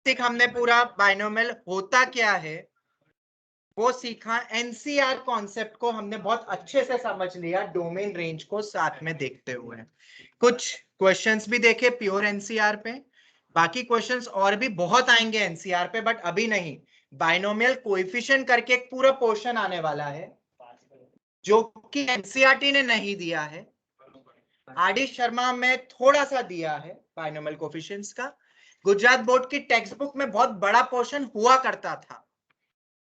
Basic हमने पूरा binomial होता क्या है वो सीखा। एनसीआर कॉन्सेप्ट को हमने बहुत अच्छे से समझ लिया डोमेन रेंज को साथ में देखते हुए। कुछ क्वेश्चंस भी देखे प्योर एनसीआर पे, बाकी क्वेश्चंस और भी बहुत आएंगे एनसीआर पे, बट अभी नहीं। बाइनोमियल कोएफिशिएंट करके एक पूरा पोर्शन आने वाला है जो कि एनसीईआरटी ने नहीं दिया है, आर डी शर्मा में थोड़ा सा दिया है बाइनोमियल कोएफिशिएंट्स का। गुजरात बोर्ड की टेक्स्ट बुक में बहुत बड़ा पोर्शन हुआ करता था,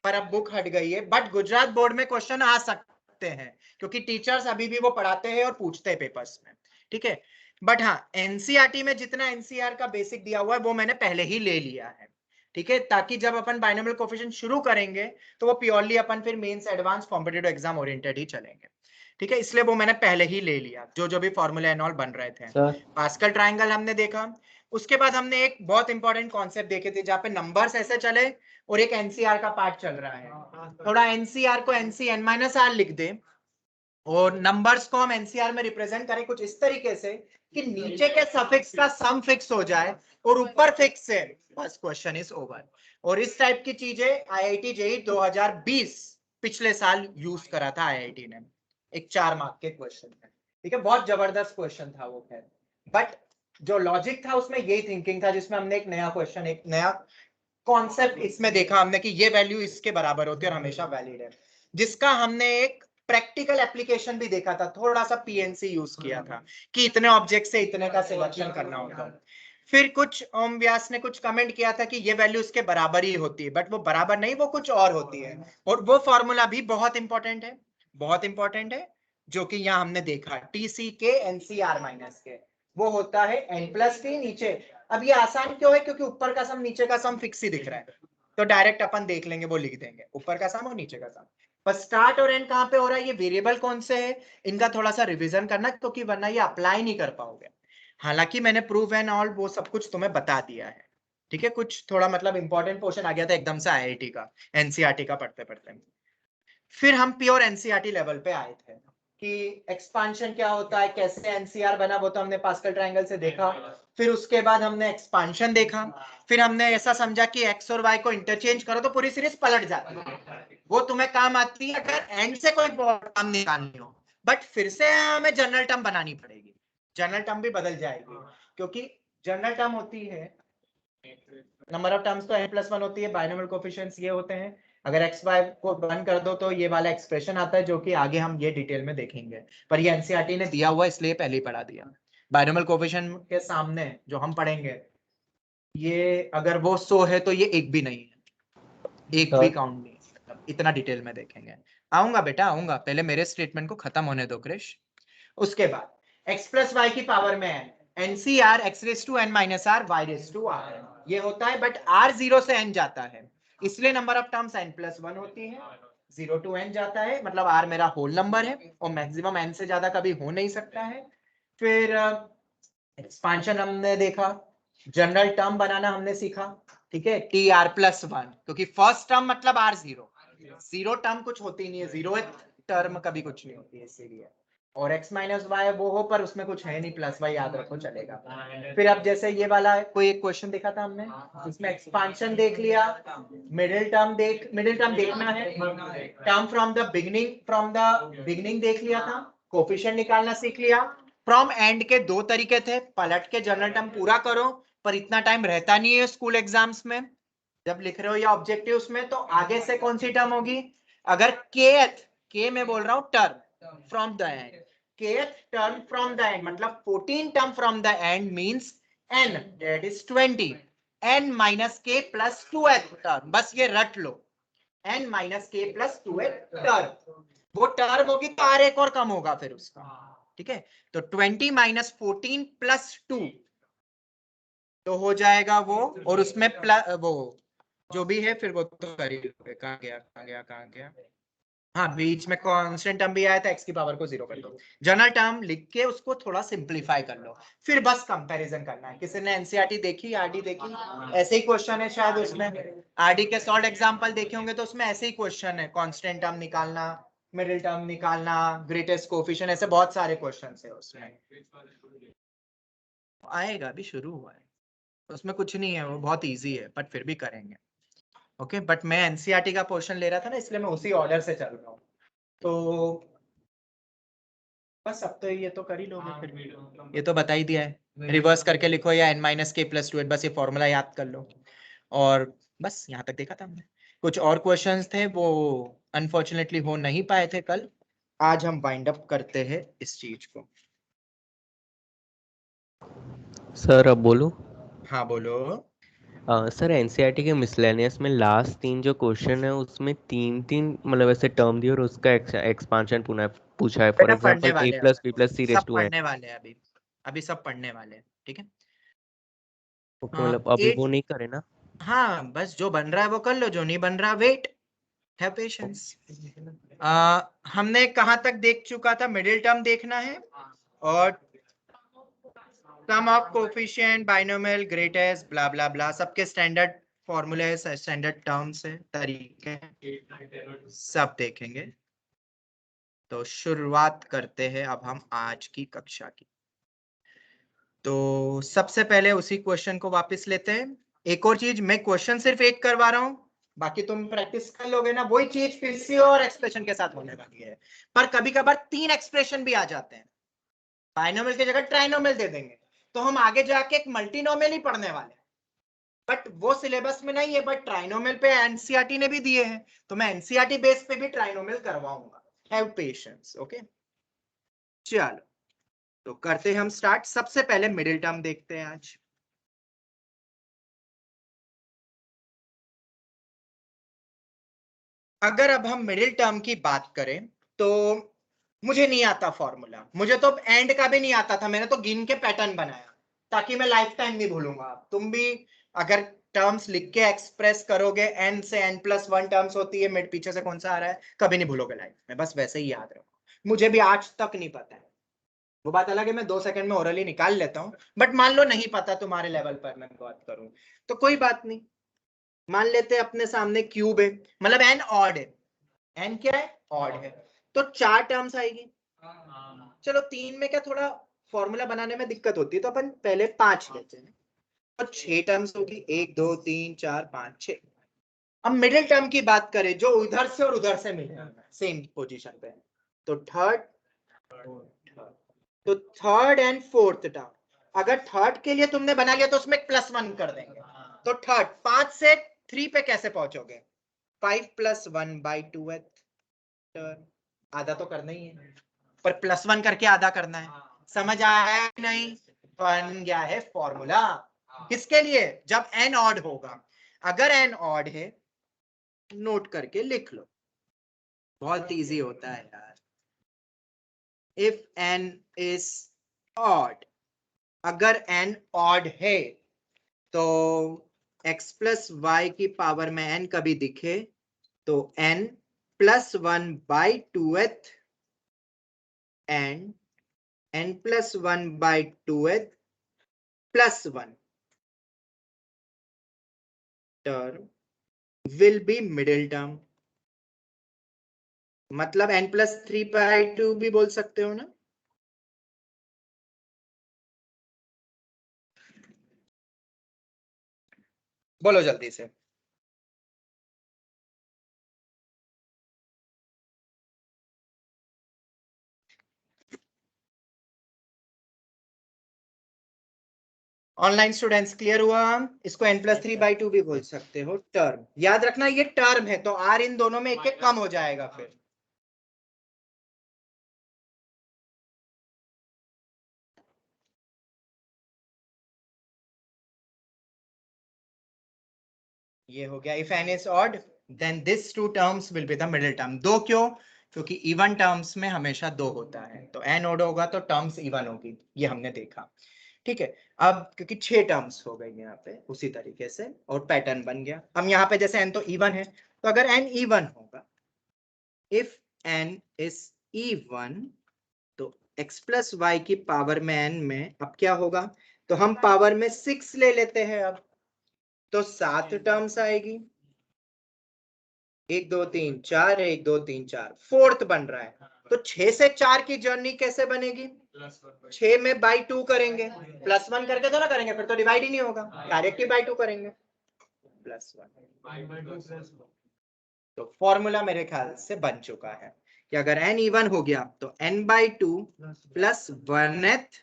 पर अब बुक हट गई है। बट गुजरात बोर्ड में क्वेश्चन आ सकते हैं क्योंकि टीचर्स अभी भी वो पढ़ाते हैं और पूछते हैं पेपर्स में, ठीक है। बट हाँ, एनसीईआरटी में जितना एनसीआर का बेसिक दिया हुआ है वो मैंने पहले ही ले लिया है, ठीक है, ताकि जब अपन बाइनोमियल कोएफिशिएंट शुरू करेंगे तो वो प्योरली अपन फिर mains advance competitive exam oriented ही चलेंगे, ठीक है। इसलिए वो मैंने पहले ही ले लिया, जो जो भी फॉर्मूला एंड ऑल बन रहे थे। पास्कल ट्रायंगल हमने देखा, उसके बाद हमने एक बहुत इंपॉर्टेंट कॉन्सेप्ट देखे थे जहां पे नंबर्स ऐसे चले और एक एनसीआर का पार्ट चल रहा है। थोड़ा एनसीआर को NC(n-R) लिख दे और नंबर्स को हम एनसीआर में रिप्रेजेंट करें कुछ इस तरीके से कि नीचे के सफिक्स का सम फिक्स हो जाए और ऊपर फिक्स है, बस क्वेश्चन इज ओवर। और इस टाइप की चीजें आईआईटी जेईई 2020 पिछले साल यूज करा था आईआईटी ने, एक 4 मार्क के क्वेश्चन है, ठीक है। बहुत जबरदस्त क्वेश्चन था वो, खैर। बट जो लॉजिक था उसमें यही थिंकिंग था, जिसमें हमने एक नया क्वेश्चन, एक नया कॉन्सेप्ट इसमें देखा हमने कि ये वैल्यू इसके बराबर होती है और हमेशा वैलिड है, जिसका हमने एक प्रैक्टिकल एप्लीकेशन भी देखा था, थोड़ा सा पीएनसी यूज किया था कि इतने ऑब्जेक्ट से इतने का सिलेक्शन करना होता है। फिर कुछ ओम व्यास ने कुछ कमेंट किया था कि ये वैल्यू इसके बराबर ही होती है, बट वो बराबर नहीं, वो कुछ और होती है। और वो फॉर्मूला भी बहुत इंपॉर्टेंट है, बहुत इंपॉर्टेंट है, जो कि यहाँ हमने देखा टीसी के एनसीआर माइनस के, वो होता है n+t नीचे। अब ये आसान क्यों है, क्योंकि ऊपर का सम नीचे का सम फिक्स ही दिख रहा है, तो डायरेक्ट अपन देख लेंगे, वो लिख देंगे ऊपर का सम और नीचे का सम। पर स्टार्ट और एंड कहां पे हो रहा है, ये वेरिएबल कौन से है, इनका थोड़ा सा रिवीजन करना, क्योंकि वरना ये अप्लाई नहीं कर पाओगे। हालांकि मैंने प्रूव एंड ऑल वो सब कुछ तुम्हें बता दिया है, ठीक है। कुछ थोड़ा मतलब इंपॉर्टेंट पोर्शन आ गया था एकदम से आईआईटी का, एनसीईआरटी का पढ़ते पढ़ते। फिर हम प्योर एनसीईआरटी लेवल पे आए थे कि एक्सपांशन क्या होता है, कैसे एनसीआर बना, वो तो हमने पास्कल ट्रायंगल से देखा। फिर उसके बाद हमने एक्सपांशन देखा, फिर हमने ऐसा समझा कि एक्स और वाई को इंटरचेंज करो तो पूरी सीरीज पलट जाती है, वो तुम्हें काम आती है अगर एंड से कोई काम निकालनी हो। बट फिर से हमें जनरल टर्म बनानी पड़ेगी, जनरल टर्म भी बदल जाएगी, क्योंकि जनरल टर्म होती है, नंबर ऑफ टर्म्स तो n+1 होती है, बाइनोमियल कोएफिशिएंट्स ये होते हैं। अगर एक्स वाई को बंद कर दो तो ये वाला एक्सप्रेशन आता है, जो कि आगे हम ये डिटेल में देखेंगे, पर ये एनसीईआरटी ने दिया हुआ इसलिए पहले ही पढ़ा दिया। बाइनोमियल कोएफिशिएंट के सामने जो हम पढ़ेंगे, ये अगर वो 100 है तो ये एक भी नहीं है, एक भी काउंट नहीं है, इतना डिटेल में देखेंगे। आऊंगा बेटा आऊंगा, पहले मेरे स्टेटमेंट को खत्म होने दो क्रिश। उसके बाद x+y की पावर में एनसीआर x⁻n-r y⁻r ये होता है, बट r 0 से n जाता है, इसलिए नंबर ऑफ टर्म्स n+1 होती है। 0 to n जाता है, मतलब r मेरा होल नंबर है और मैक्सिमम n से ज्यादा कभी हो नहीं सकता है। फिर एक्सपांशन हमने देखा, जनरल टर्म बनाना हमने सीखा, ठीक है, tr+1, क्योंकि फर्स्ट टर्म मतलब r0, जीरो टर्म कुछ होती नहीं है, जीरो टर्म कभी कुछ नहीं होती है, इसीलिए। और x-y वो हो, पर उसमें कुछ है नहीं, +y याद रखो चलेगा। फिर अब जैसे ये वाला कोई एक क्वेश्चन देखा था हमने, इसमें एक्सपांशन देख लिया, मिडिल टर्म देखना है, टर्म फ्रॉम द बिगिनिंग देख लिया था, कोफिशिएंट निकालना सीख लिया। फ्रॉम एंड के दो तरीके थे, पलट के जनरल टर्म पूरा करो, पर इतना टाइम रहता नहीं है स्कूल एग्जाम्स में जब लिख रहे हो या ऑब्जेक्टिव्स में, तो आगे से कौन सी टर्म होगी, अगर के में बोल रहा हूं term from the end, kth term from the end मतलब 14 term from the end means n that is 20, n minus k plus 2th term, बस ये रट लो, n minus k plus 2th term, वो टर्म होगी तो r एक और कम होगा फिर उसका, ठीक है। तो 20 minus 14 plus 2 तो हो जाएगा वो, और उसमें प्लस वो जो भी है फिर वो तो कर ही लोगे, कहाँ गया, हाँ बीच में कांस्टेंट टर्म भी आया था, x की पावर को 0 कर दो, जनरल टर्म लिख के उसको थोड़ा सिंपलीफाई कर लो, फिर बस कंपैरिजन करना है। किसी ने एनसीईआरटी देखी, आरडी देखी, ऐसे ही क्वेश्चन है शायद उसमें, आरडी के सॉल्व एग्जांपल देखे होंगे तो उसमें ऐसे ही क्वेश्चन है, कांस्टेंट टर्म निकालना, मिडिल टर्म निकालना, ग्रेटेस्ट कोएफिशिएंट, ऐसे बहुत सारे क्वेश्चन है उसमें, आएगा, अभी शुरू हुआ है। उसमें कुछ नहीं है, वो बहुत इजी है, बट फिर भी करेंगे। ओके, बट मैं एनसीईआरटी का पोर्शन ले रहा था ना, इसलिए मैं उसी ऑर्डर से चल रहा हूँ। तो बस अब तो ये तो कर ही लोगे फिर, ये तो बता ही दिया है। रिवर्स करके लिखो या n-k+2 बस ये फॉर्मूला याद कर लो। और बस यहाँ तक देखा था हमने। कुछ और क्वेश्चंस थे वो अनफॉर्चुनेटली हो नहीं पाए थे कल। आज हम वाइंड अप करते हैं इस चीज को। सर अब बोलूं? हाँ बोलो। सर एनसीईआरटी के मिसलेनियस में लास्ट 3 जो क्वेश्चन है उसमें 3 मतलब ऐसे टर्म दिए और उसका एक्सपांशन पूछा है। फॉर बेटा पढ़ने एग्जांपल a वाले हैं प्लस अपन, b प्लस c रेस सब टू n। पढ़ने वाले हैं अभी, अभी सब पढ़ने वाले हैं, ठीक है। ओके, मतलब अभी वो एट, नहीं करे ना? हाँ बस जो बन रहा है वो कर लो, जो नहीं बन रहा वेट, हैव पेशेंस। हमने कहाँ तक देख चुका था? मिडिल टर्म देखना है और सम ऑफ कोफिशिएंट, बाइनोमियल, ग्रेटेस्ट, ब्ला ब्ला ब्ला, सबके स्टैंडर्ड फॉर्मूले, स्टैंडर्ड टर्म्स है, तरीके सब देखेंगे। तो शुरुआत करते हैं अब हम आज की कक्षा की। तो सबसे पहले उसी क्वेश्चन को वापस लेते हैं। एक और चीज, मैं क्वेश्चन सिर्फ एक करवा रहा हूं, बाकी तुम प्रैक्टिस कर लोगे ना, वही चीज फिर से और एक्सप्रेशन के साथ होने वाली है। पर कभी कभार 3 एक्सप्रेशन भी आ जाते हैं, बाइनोमियल की जगह ट्राइनोमियल दे देंगे, तो हम आगे जाके एक मल्टीनोमियल ही पढ़ने वाले हैं। बट वो सिलेबस में नहीं है, बट ट्राइनोमियल पे एनसीईआरटी ने भी दिए हैं, तो मैं एनसीईआरटी बेस पे भी ट्राइनोमियल करवाऊंगा। Have patience, okay. चलो तो करते हैं हम स्टार्ट। सबसे पहले मिडिल टर्म देखते हैं आज। अगर अब हम मिडिल टर्म की बात करें तो मुझे नहीं आता फॉर्मूला, मुझे तो एंड का भी नहीं आता था, मैंने तो गिन के पैटर्न बनाया ताकि मैं लाइफ टाइम नहीं भूलूंगा। तुम भी अगर टर्म्स लिख के एक्सप्रेस करोगे, एन से n+1 टर्म्स होती है, मिड पीछे से कौन सा आ रहा है, कभी नहीं भूलोगे लाइफ में, बस वैसे ही याद रखो। मुझे भी आज तक नहीं पता है, वो बात अलग है मैं 2 सेकंड में ओरली निकाल लेता हूँ, बट मान लो नहीं पता तुम्हारे लेवल पर मैं बात करूं तो कोई बात नहीं। मान लेते हैं अपने सामने क्यूब है, मतलब एन ऑड है, एन क्या है, ऑड है, तो 4 टर्म्स आएगी। चलो 3 में क्या थोड़ा फॉर्मूला बनाने में दिक्कत होती है, तो अपन पहले 5 लेते हैं, तो 6 टर्म्स होगी, 1 2 3 4 5 6। अब मिडिल टर्म की बात करें जो उधर से और उधर से मिले सेम पोजीशन पे, तो थर्ड, तो थर्ड एंड फोर्थ टर्म, अगर थर्ड के लिए तुमने बना लिया तो उसमें +1 कर देंगे। तो थर्ड 5 से 3 पे कैसे पहुंचोगे, 5 + 1/2 टर्म, आधा तो करना ही है, पर +1 करके आधा करना है। समझ आया नहीं? बन गया है फॉर्मूला। किसके लिए? जब एन ऑड होगा। अगर एन ऑड है नोट करके लिख लो, बहुत इजी होता है यार। इफ n इज ऑड, अगर n ऑड है तो x+y की पावर में n कभी दिखे तो n+1/2th and n+1/2th +1 term will be middle term, मतलब n+3/2 भी बोल सकते हो ना। बोलो जल्दी से। ऑनलाइन स्टूडेंट्स क्लियर हुआ? इसको n+3/2 भी बोल सकते हो, टर्म याद रखना, ये टर्म है तो r इन दोनों में एक एक कम हो जाएगा फिर। ये हो गया, if n is odd then these two terms will be the middle term। दो क्यों? क्योंकि इवन टर्म्स में हमेशा 2 होता है, तो n odd होगा तो टर्म्स इवन होगी, ये हमने देखा। ठीक है, अब क्योंकि 6 टर्म्स हो गई यहाँ पे उसी तरीके से और पैटर्न बन गया। हम यहाँ पे जैसे n तो इवन है, तो अगर n इवन होगा, इफ n is even, तो x+y की पावर में n में अब क्या होगा, तो हम पावर में 6 ले लेते हैं अब, तो 7 टर्म्स आएगी, 1 2 3 4, 1 2 3 4, फोर्थ बन रहा है, तो 6 से 4 की जर्नी कैसे बनेगी, 6 में बाई 2 करेंगे, +1 करके तो ना करेंगे, फिर तो डिवाइड ही नहीं होगा, डायरेक्टली बाई 2 करेंगे, +1। तो फॉर्मूला मेरे ख्याल से बन चुका है कि अगर n इवन हो गया तो n/2 plus 1th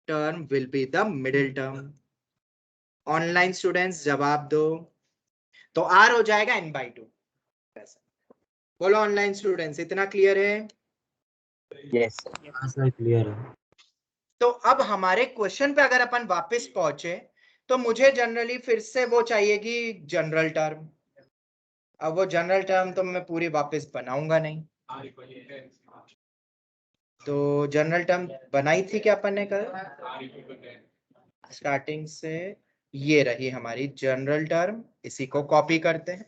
term will be the middle term. Online students जवाब दो। तो r हो जाएगा n/2। बोलो ऑनलाइन स्टूडेंट्स, इतना क्लियर है? यस सर, क्लियर है। तो अब हमारे क्वेश्चन पे अगर अपन वापस पहुंचे तो मुझे जनरली फिर से वो चाहिएगी जनरल टर्म। अब वो जनरल टर्म तो मैं पूरी वापस बनाऊंगा नहीं, तो जनरल टर्म बनाई थी क्या अपन ने कल स्टार्टिंग से? ये रही हमारी जनरल टर्म, इसी को कॉपी करते हैं।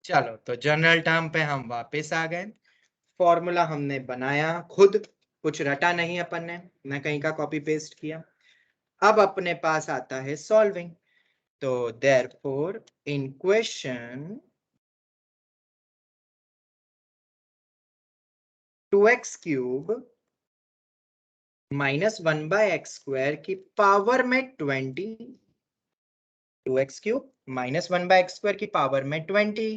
चलो तो जनरल टर्म पे हम वापस आ गए। फॉर्मूला हमने बनाया खुद, कुछ रटा नहीं अपन ने, न कहीं का कॉपी पेस्ट किया। अब अपने पास आता है सॉल्विंग। तो therefore in question 2x³ -1/x² की पावर में 20, 2x³ -1/x² की पावर में 20,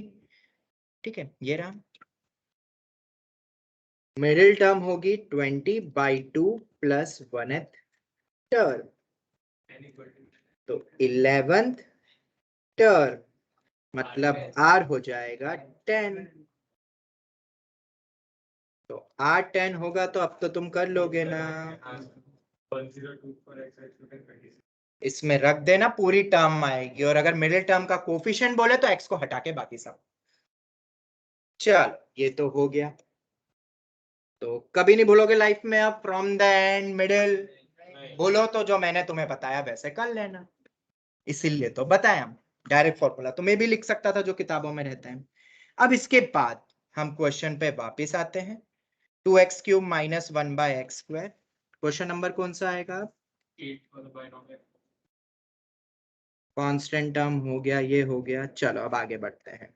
ठीक है, ये रहा। मिडिल टर्म होगी 20/2 प्लस 1th टर्म, तो 11th टर्म मतलब r हो जाएगा 10। तो r 10 होगा तो अब तो तुम कर लोगे ना, इसमें रख देना, पूरी टर्म आएगी, और अगर मिडिल टर्म का कोफिशिएंट बोले तो x को हटा के बाकी सब। चल ये तो हो गया। तो कभी नहीं भूलोगे लाइफ में अब फ्रॉम द एंड मिडिल, बोलो तो जो मैंने तुम्हें बताया वैसे कर लेना, इसीलिए तो बताया। डायरेक्ट फॉर्मूला तो मैं भी लिख सकता था जो किताबों में रहता है। अब इसके बाद हम क्वेश्चन पे वापस आते हैं। 2x³ -1/x², क्वेश्चन नंबर कौन सा आएगा? कांस्टेंट टर्म हो गया, ये हो गया। चलो अब आगे बढ़ते हैं।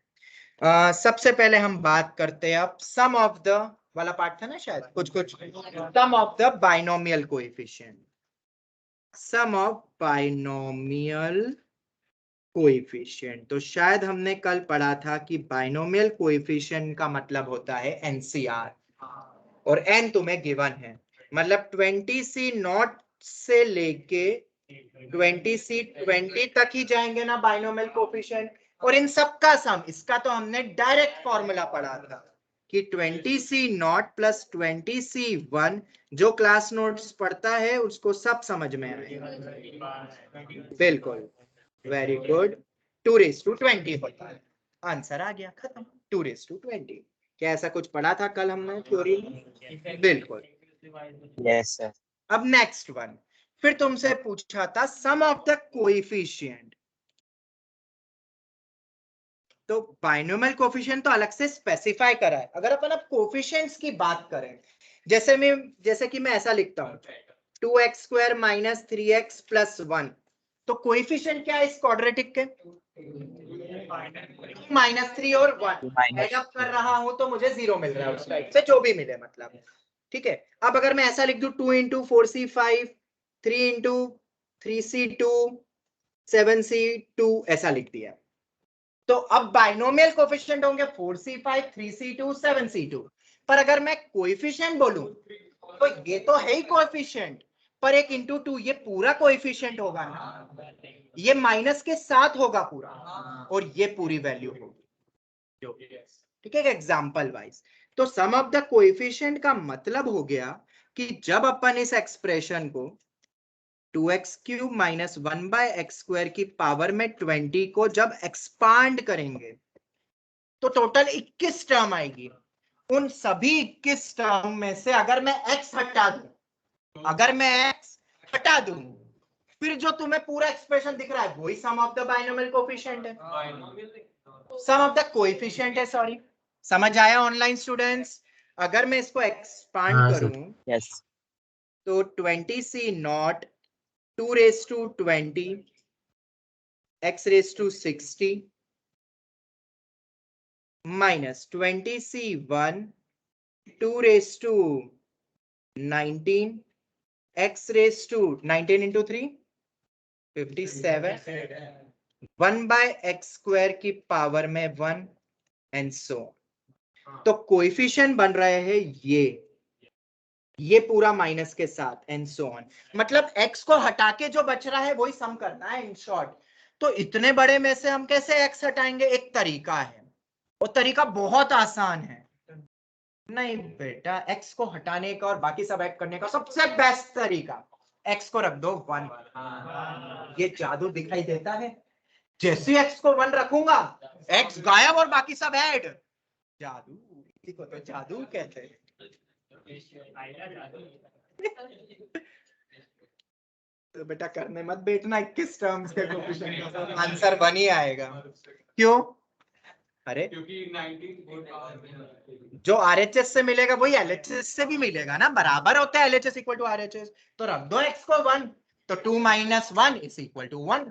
सबसे पहले हम बात करते हैं अब सम ऑफ द वाला पार्ट था ना शायद, कुछ sum of the binomial coefficient. Sum of binomial coefficient, तो शायद हमने कल पढ़ा था कि बाइनोमियल कोएफिशिएंट का मतलब होता है NCR, और n तुम्हें गिवन है, मतलब 20C0 से लेके 20C20 तक ही जाएंगे ना बाइनोमियल कोएफिशिएंट, और इन सब का सम, इसका तो हमने डायरेक्ट फॉर्मूला पढ़ा था कि 20C0 प्लस 20C1, जो क्लास नोट्स पढ़ता है उसको सब समझ में आएगा। बिल्कुल, वेरी गुड। 2:20 होता है, आंसर आ गया, खत्म। 2:20। क्या ऐसा कुछ पढ़ा था कल हमने थ्योरी में? बिल्कुल, यस सर। अब नेक्स्ट वन, फिर तुमसे पूछा था सम ऑफ द कोएफिशिएंट। तो बाइनोमियल कोएफिशिएंट तो अलग से स्पेसिफाई करा है। अगर अपन अब कोएफिशिएंट्स की बात करें, जैसे कि मैं ऐसा लिखता हूं 2x² - 3x + 1, तो कोएफिशिएंट क्या है इस क्वाड्रेटिक के? -3 और 1 एड अप कर रहा हूं तो मुझे 0 मिल रहा है, उस टाइप से जो भी मिले मतलब, ठीक है। अब अगर मैं ऐसा लिख दूं 2 × 4c5, 3 × 3c2, 7c2, ऐसा लिख दिया, तो अब बाइनोमियल कोएफिशिएंट होंगे 4c5, 3c2, 7c2। पर अगर मैं कोएफिशिएंट बोलूं तो ये तो है ही कोएफिशिएंट, पर 1 × 2 ये पूरा कोएफिशिएंट होगा ना, ये माइनस के साथ होगा पूरा, और ये पूरी वैल्यू होगी, ठीक है, एग्जांपल वाइज। तो सम ऑफ द कोएफिशिएंट का मतलब हो गया कि जब अपन इस एक्सप्रेशन को 2x³ -1/x² की पावर में 20 को जब एक्सपांड करेंगे तो टोटल 21 टर्म आएगी। उन सभी 21 टर्म में से अगर मैं x हटा दूं, फिर जो तुम्हें पूरा एक्सप्रेशन दिख रहा है वही सम ऑफ द बाइनोमियल कोएफिशिएंट है, सम ऑफ द कोएफिशिएंट है। सॉरी, समझ आया ऑनलाइन स्टूडेंट्स? अगर मैं इसको एक्सपांड हाँ, करूं यस तो 20c naught 2 raise to 20 x raise to 60 minus 20c1 2 raise to 19 x raise to 19 into 3 57 1 by x square की पावर में 1 एंड सो। तो कोएफिशिएंट बन रहे हैं ये पूरा माइनस के साथ एंड सो ऑन। मतलब x को हटा के जो बच रहा है वही सम करना है इन शॉर्ट। तो इतने बड़े में से हम कैसे x हटाएंगे? एक तरीका है, वो तरीका बहुत आसान है। नहीं बेटा, x को हटाने का और बाकी सब ऐड करने का सबसे बेस्ट तरीका, x को रख दो 1। ये जादू दिखाई देता है, जैसे x को 1 रखूंगा x गायब और बाकी सब ऐड। जादू, इसी को तो जादू कहते हैं। तो बेटा करने मत बैठना 21 टर्म्स के कोएफिशिएंट का, आंसर 1 ही आएगा। क्यों? अरे क्योंकि 19 जो RHS से मिलेगा वही LHS से भी मिलेगा ना, बराबर होता है LHS इक्वल टू RHS। तो रख दो x को 1, तो 2 minus 1 is equal to 1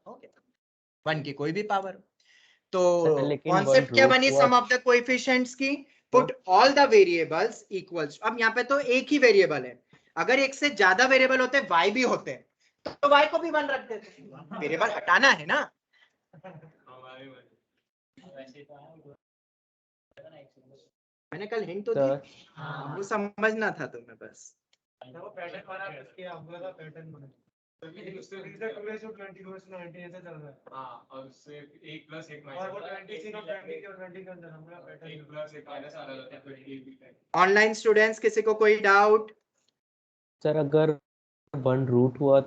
okay, 1 की कोई भी पावर। तो सर, लेकिन कॉन्सेप्ट one क्या root बनी हुआ सम ऑफ द कोएफिशिएंट्स की? Put all the variables equals. अब यहाँ पे तो एक ही वेरिएबल है, अगर एक से ज्यादा वेरिएबल होते y भी होते तो y को भी 1 रख देते, वेरिएबल हटाना है ना। मैंने कल हिंट तो दी, वो समझना था तुम्हें बस। ऑनलाइन स्टूडेंट्स किसी को कोई डाउट? सर अगर 1 रूट हुआ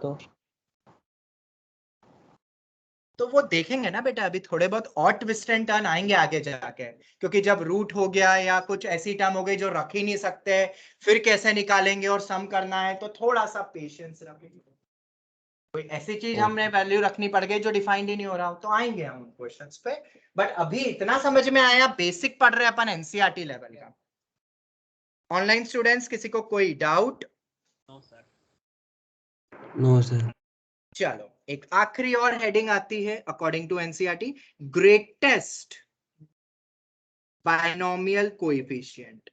तो वो देखेंगे ना बेटा, अभी थोड़े बहुत और ट्विस्ट एंड टर्न आएंगे आगे जाके, क्योंकि जब रूट हो गया या कुछ ऐसी टर्म हो गई जो रख ही नहीं सकते, फिर कैसे निकालेंगे और सम करना है, तो थोड़ा सा पेशेंस रखेंगे। कोई ऐसी चीज हमने वैल्यू रखनी पड़ गई जो डिफाइंड ही नहीं हो रहा हो, तो आएंगे हम क्वेश्चंस पे। बट अभी इतना समझ में आया, बेसिक पढ़ रहे अपन एनसीईआरटी लेवल का। ऑनलाइन स्टूडेंट्स किसी को कोई डाउट? No sir. चलो एक आखिरी और हेडिंग आती है according to NCERT, greatest binomial coefficient.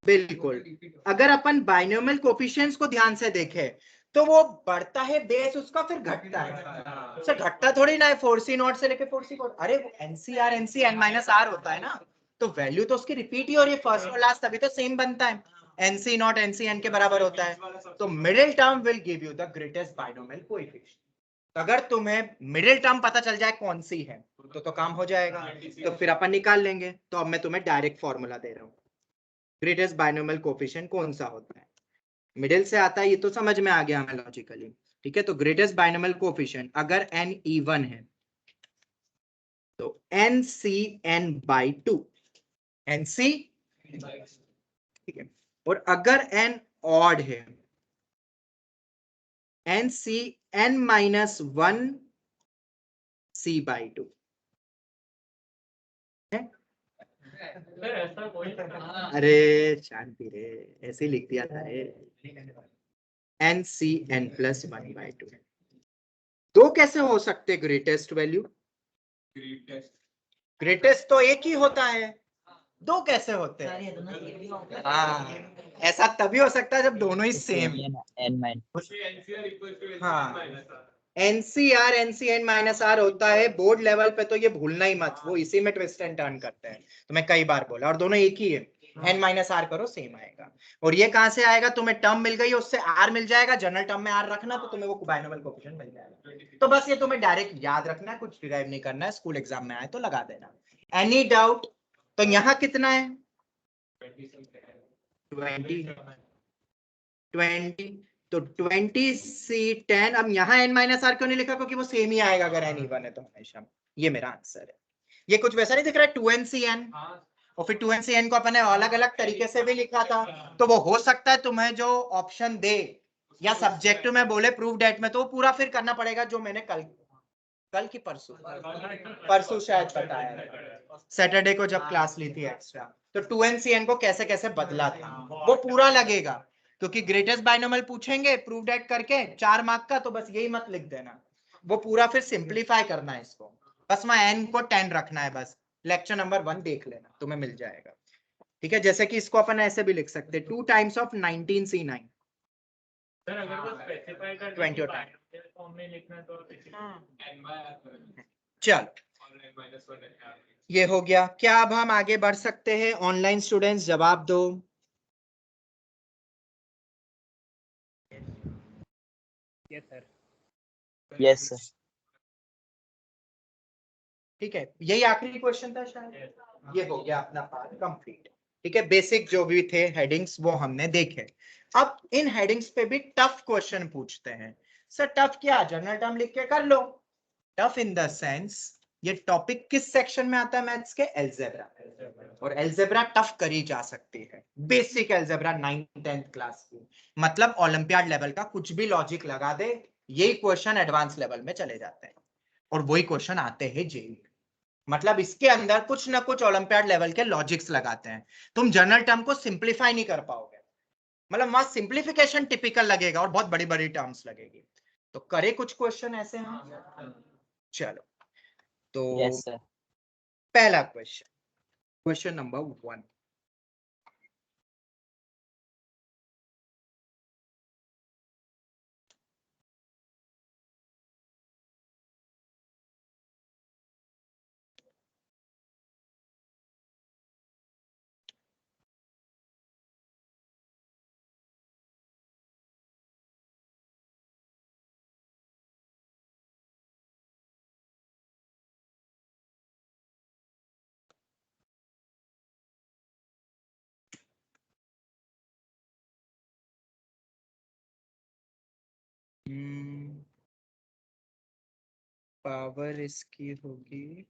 बिल्कुल, अगर अपन बाइनोमियल कोएफिशिएंट्स को ध्यान से देखें तो वो बढ़ता है बेस उसका, फिर घटता है। सर घटता थोड़ी ना है 4c नॉट से लेके 4c कोड, अरे वो NCR NC n minus r होता है ना, तो वैल्यू तो उसकी रिपीट ही हो रही है फर्स्ट और लास्ट, तभी तो सेम बनता है। NC नॉट NC n के बराबर होता है, तो middle term will give you the greatest binomial coefficient. अगर तुम्हें मिडिल टर्म पता चल जाए कौन सी है तो काम हो जाएगा, तो फिर अपन निकाल लेंगे। तो अब मैं तुम्हें डायरेक्ट फॉर्मूला दे रहा हूँ, ग्रेटेस्ट बाइनोमियल कोएफिशिएंट कौन सा होता है, मिडिल से आता है, ये तो समझ में आ गया हमें लॉजिकली, ठीक है। तो ग्रेटेस्ट बाइनोमियल कोएफिशिएंट अगर n इवन है तो NCn बाई 2, NC, ठीक है। और अगर n ऑड है NCn माइनस 1 C बाई 2 है। अरे शांति रे, ऐसे ही लिख दिया था रे, NCn प्लस 1 बाई 2। दो कैसे हो सकते ग्रेटेस्ट वैल्यू? ग्रेटेस्ट तो एक ही होता है, दो कैसे होते हैं? हाँ, ऐसा तभी हो सकता है जब दोनों ही सेम। हाँ, NCR NCn माइनस r होता है, बोर्ड लेवल पे तो ये भूलना ही मत, वो इसी में ट्विस्ट एंड टर्न करते हैं, तो मैं कई बार बोला, और दोनों एक ही है, n माइनस r करो सेम आएगा। और ये कहां से आएगा? तुम्हें टर्म मिल गई, उससे r मिल जाएगा, जनरल टर्म में r रखना तो तुम्हें वो बाइनोमियल कोएफिशिएंट मिल जाएगा। तो बस ये तुम्हें डायरेक्ट याद रखना है, कुछ डिराइव नहीं करना है, स्कूल एग्जाम में आए तो लगा देना। Any doubt? तो यहाँ कितना है? 20 तो 20c10। अब यहाँ n माइनस r क्यों नहीं लिखा? क्योंकि वो सेम ही आएगा अगर n इवन है तो हमेशा। ये मेरा आंसर है। ये कुछ वैसा नहीं दिख रहा है 2ncn, और फिर 2NCN को अपन ने अलग अलग तरीके से भी लिखा था, तो वो हो सकता है तुम्हें जो ऑप्शन दे या सब्जेक्टिव में बोले प्रूव डेट में, तो वो पूरा फिर करना पड़ेगा जो मैंने कल की परसों शायद बताया, सैटरडे को जब क्लास ली थी एक्स्ट्रा, तो 2NCN को कैसे कैसे बदला था वो पूरा लगेगा, क्योंकि ग्रेटेस्ट बाइनोमियल पूछेंगे प्रूव डेट करके 4 मार्क का, तो बस यही मत लिख देना, वो पूरा फिर सिंप्लीफाई करना है इसको, बस मैं n को 10 रखना है, बस लेक्चर नंबर 1 देख लेना तुम्हें मिल जाएगा। ठीक है, जैसे कि इसको अपन ऐसे भी लिख सकते हैं 2 टाइम्स ऑफ 19C9 सर अगर वो स्पेसिफाई कर 20 और 10 फॉर्म में लिखना तो चल ये हो गया। क्या अब हम आगे बढ़ सकते हैं? ऑनलाइन स्टूडेंट्स जवाब दो। Yes sir. Yes sir. ठीक है, यही आखिरी क्वेश्चन था शायद, ये हो गया अपना पार्ट कंप्लीट। ठीक है, बेसिक जो भी थे हेडिंग्स वो हमने देखे। अब इन हेडिंग्स पे भी टफ क्वेश्चन पूछते हैं। सर टफ क्या, जनरल टर्म लिख के कर लो। टफ इन द सेंस ये टॉपिक किस सेक्शन में आता है मैथ्स के? अलजेब्रा, और अलजेब्रा टफ करी जा सकती है। Basic algebra 9th 10th class की, मतलब ओलंपियाड लेवल का कुछ भी लॉजिक लगा दे, यही क्वेश्चन एडवांस लेवल में चले जाते हैं, और वही क्वेश्चन आते हैं जेईई, मतलब इसके अंदर कुछ ना कुछ ओलंपियाड लेवल के लॉजिक्स लगाते हैं। तुम जनरल टर्म को सिंप्लीफाई नहीं कर पाओगे, मतलब वहां सिंप्लीफिकेशन टिपिकल लगेगा और बहुत बड़ी बड़ी टर्म्स लगेगी। तो करे कुछ क्वेश्चन ऐसे हम, चलो तो यस सर। पहला क्वेश्चन, क्वेश्चन नंबर 1। पावर इसकी होगी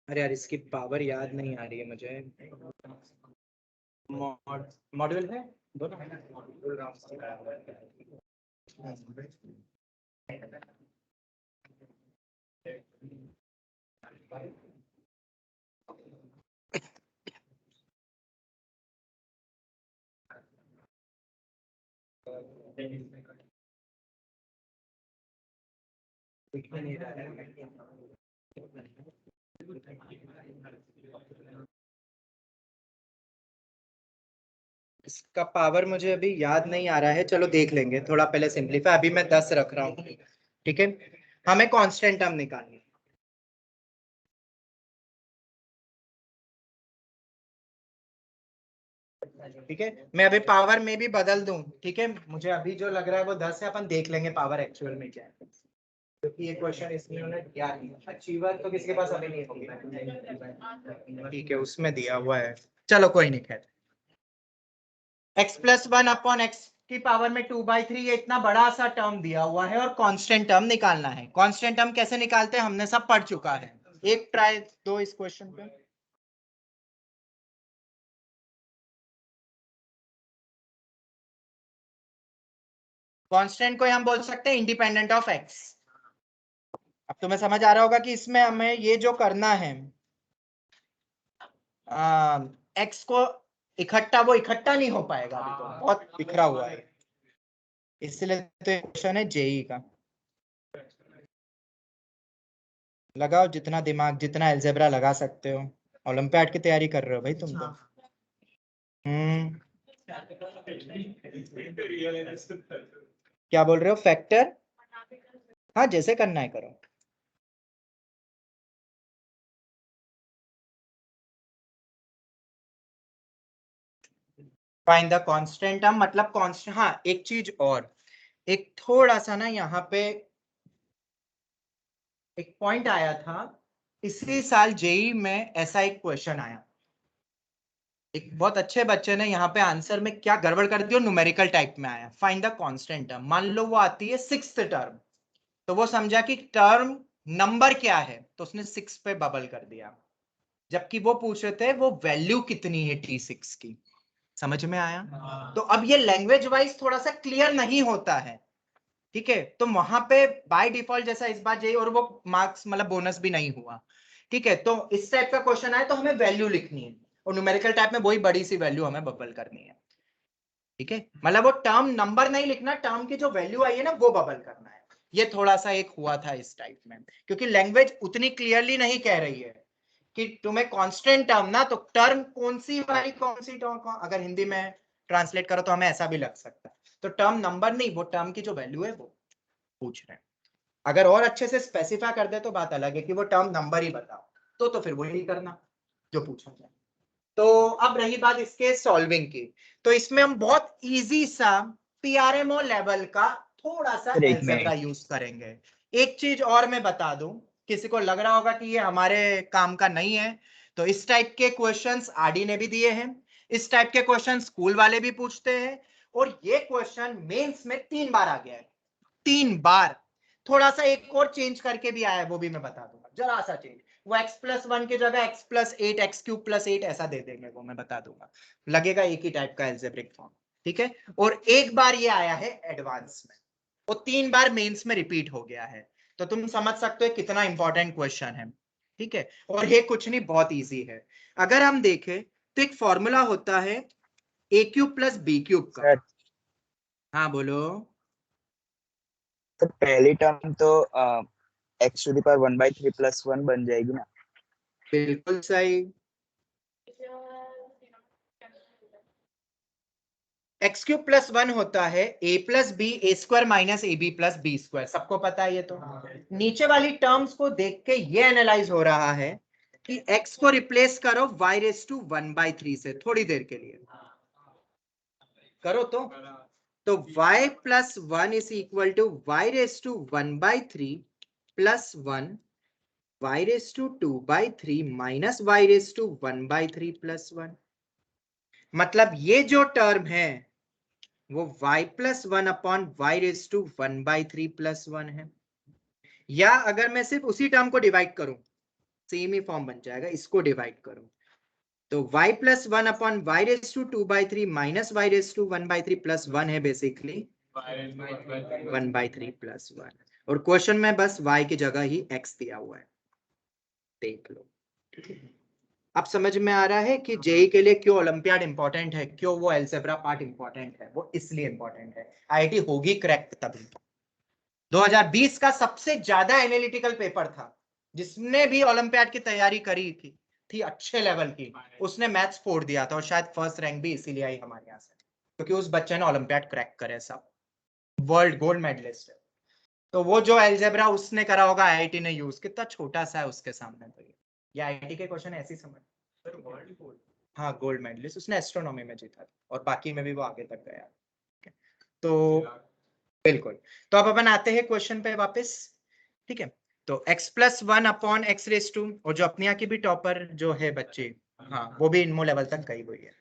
अरे यार इसकी पावर याद नहीं आ रही है मुझे। मॉड्यूल है दोनों। इसका पावर मुझे अभी याद नहीं आ रहा है, चलो देख लेंगे थोड़ा पहले सिंपलीफाई। अभी मैं 10 रख रहा हूँ। ठीक है, हमें कांस्टेंट टर्म निकालनी है। ठीक है, मैं अभी पावर में भी बदल दूं। ठीक है, मुझे अभी जो लग रहा है वो 10 है, अपन देख लेंगे पावर एक्चुअल में क्या है, क्योंकि ये क्वेश्चन इसमें उन्होंने दिया नहीं। अचीवर तो किसी के पास अभी नहीं होगी। ठीक है, उसमें दिया हुआ है, चलो कोई नहीं। खैर x+1 अपॉन x की पावर में 2/3, ये इतना बड़ा सा टर्म दिया हुआ है और कांस्टेंट टर्म निकालना है। कांस्टेंट टर्म कैसे निकालते हैं हमने सब पढ़ चुका है, एक ट्राई दो इस क्वेश्चन पे। कांस्टेंट को हम बोल सकते हैं इंडिपेंडेंट ऑफ x। अब तुम्हें समझ आ रहा होगा कि इसमें हमें ये जो करना है, x को इकट्ठा, वो इकट्ठा नहीं हो पाएगा, अभी तो बहुत बिखरा हुआ है, इसलिए तो क्वेश्चन है जेई का। लगाओ जितना दिमाग, जितना अलजेब्रा लगा सकते हो। ओलंपियाड की तैयारी कर रहे हो भाई तुम तो। क्या बोल रहे हो? फैक्टर? हाँ जैसे करना है करो। फाइंड द कांस्टेंट टर्म, मतलब कांस्टेंट। हाँ एक चीज और, एक थोड़ा सा ना यहाँ पे एक पॉइंट आया था, इसी साल जेई में ऐसा एक क्वेश्चन आया। एक बहुत अच्छे बच्चे ने यहाँ पे आंसर में क्या गड़बड़ कर दी और न्यूमेरिकल टाइप में आया, फाइंड द कांस्टेंट टर्म। मान लो वो आती है 6th टर्म, तो वो समझा कि टर्म नंबर क्या है, तो उसने 6 पे बबल कर दिया, जबकि वो पूछ रहे थे वो वैल्यू कितनी है T6 की। समझ में आया? तो अब ये लैंग्वेज वाइज थोड़ा सा क्लियर नहीं होता है, ठीक है, तो वहां पे बाय डिफॉल्ट जैसा इस बार यही, और वो मार्क्स मतलब बोनस भी नहीं हुआ, ठीक है। तो इस टाइप का क्वेश्चन आए तो हमें वैल्यू लिखनी है, और न्यूमेरिकल टाइप में वही बड़ी सी वैल्यू हमें बबल करनी है, ठीक है। मतलब वो टर्म नंबर नहीं लिखना, टर्म की जो वैल्यू आई है ना वो बबल करना है। ये थोड़ा सा एक हुआ था इस टाइप में, क्योंकि लैंग्वेज उतनी क्लियरली नहीं कह रही है कि तुम्हें कांस्टेंट टर्म ना, तो टर्म कौन सी वाली कौन सी टर्म, अगर हिंदी में ट्रांसलेट करो तो हमें ऐसा भी लग सकता है। तो टर्म नंबर नहीं, वो टर्म की जो वैल्यू है वो पूछ रहे हैं। अगर और अच्छे से स्पेसिफाई कर दे तो बात अलग है कि वो टर्म नंबर ही बताओ, तो फिर वही करना जो पूछा जाए। तो अब रही बात इसके सॉल्विंग की, तो इसमें हम बहुत इजी सा पीआरएमओ लेवल का थोड़ा सा सर, एक अलजेब्रा मिनट। यूज करेंगे। एक चीज और मैं बता दूं, किसी को लग रहा होगा कि ये हमारे काम का नहीं है, तो इस टाइप के क्वेश्चंस आरडी ने भी दिए हैं, इस टाइप के क्वेश्चन स्कूल वाले भी पूछते हैं, और ये क्वेश्चन मेंस में 3 बार आ गया है, 3 बार। थोड़ा सा एक और चेंज करके भी आया है, वो भी मैं बता दूंगा, जरा सा चेंज। वो x+1 की जगह x+8 x³ + 8 ऐसा दे देंगे, वो मैं बता दूंगा, लगेगा एक ही टाइप का एल्जेब्रिक फॉर्म, ठीक है। और एक बार ये आया है एडवांस में, वो 3 बार मेंस में रिपीट हो गया है, तो तुम समझ सकते हो कितना इंपॉर्टेंट क्वेश्चन है, ठीक है। और ये कुछ नहीं, बहुत ईजी है। अगर हम देखें तो एक फॉर्मूला होता है a³ + b³ का। सर हाँ बोलो। सर पहली टर्म तो x⁴ 1/3 + 1 बन जाएगी ना। बिल्कुल सही। x³ + 1 होता है a + b a² - ab + b², सबको पता है ये तो। नीचे वाली टर्म्स को देख के ये एनालाइज हो रहा है कि x को रिप्लेस करो y⁴ से, थोड़ी देर के लिए करो तो y + 1 = y⁴ + 1 y⁴ - y⁴ + 1। मतलब ये जो टर्म है वो y + 1/y⁴ + 1/3 + 1 है। या अगर मैं सिर्फ उसी टर्म को डिवाइड करूं, सेम ही फॉर्म बन जाएगा, इसको डिवाइड करूं तो y + 1/y⁴ 2/3 - y⁴ 1/3 + 1 है, बेसिकली 1/3 + 1। और क्वेश्चन में बस y की जगह ही x दिया हुआ है, देख लो। अब समझ में आ रहा है कि जेई के लिए क्यों ओलंपियाड इंपॉर्टेंट है, क्यों वो अलजेब्रा पार्ट इंपॉर्टेंट है। वो इसलिए इंपॉर्टेंट है, आईआईटी होगी क्रैक तभी। 2020 का सबसे ज्यादा एनालिटिकल पेपर था, जिसने भी ओलंपियाड की तैयारी करी थी अच्छे लेवल की, उसने मैथ्स फोड़ दिया था, और शायद फर्स्ट रैंक भी इसीलिए आई हमारे यहाँ से, क्योंकि उस बच्चे ने ओलंपियाड क्रैक करे, सब वर्ल्ड गोल्ड मेडलिस्ट है। तो वो जो अलजेब्रा उसने करा होगा आईआईटी ने यूज, कितना छोटा सा है उसके सामने। तो ये आईआईटी के क्वेश्चन ऐसे ही समझ। हाँ गोल्ड मेडलिस्ट, उसने एस्ट्रोनॉमी में जीता था, और बाकी में भी वो आगे तक गया। तो बिल्कुल, तो अब अपन आते हैं क्वेश्चन पे वापस, ठीक है। तो x + 1/x⁴, और जो अपने यहाँ की भी टॉपर जो है बच्चे, हाँ वो भी इनमो लेवल तक गई हुई है,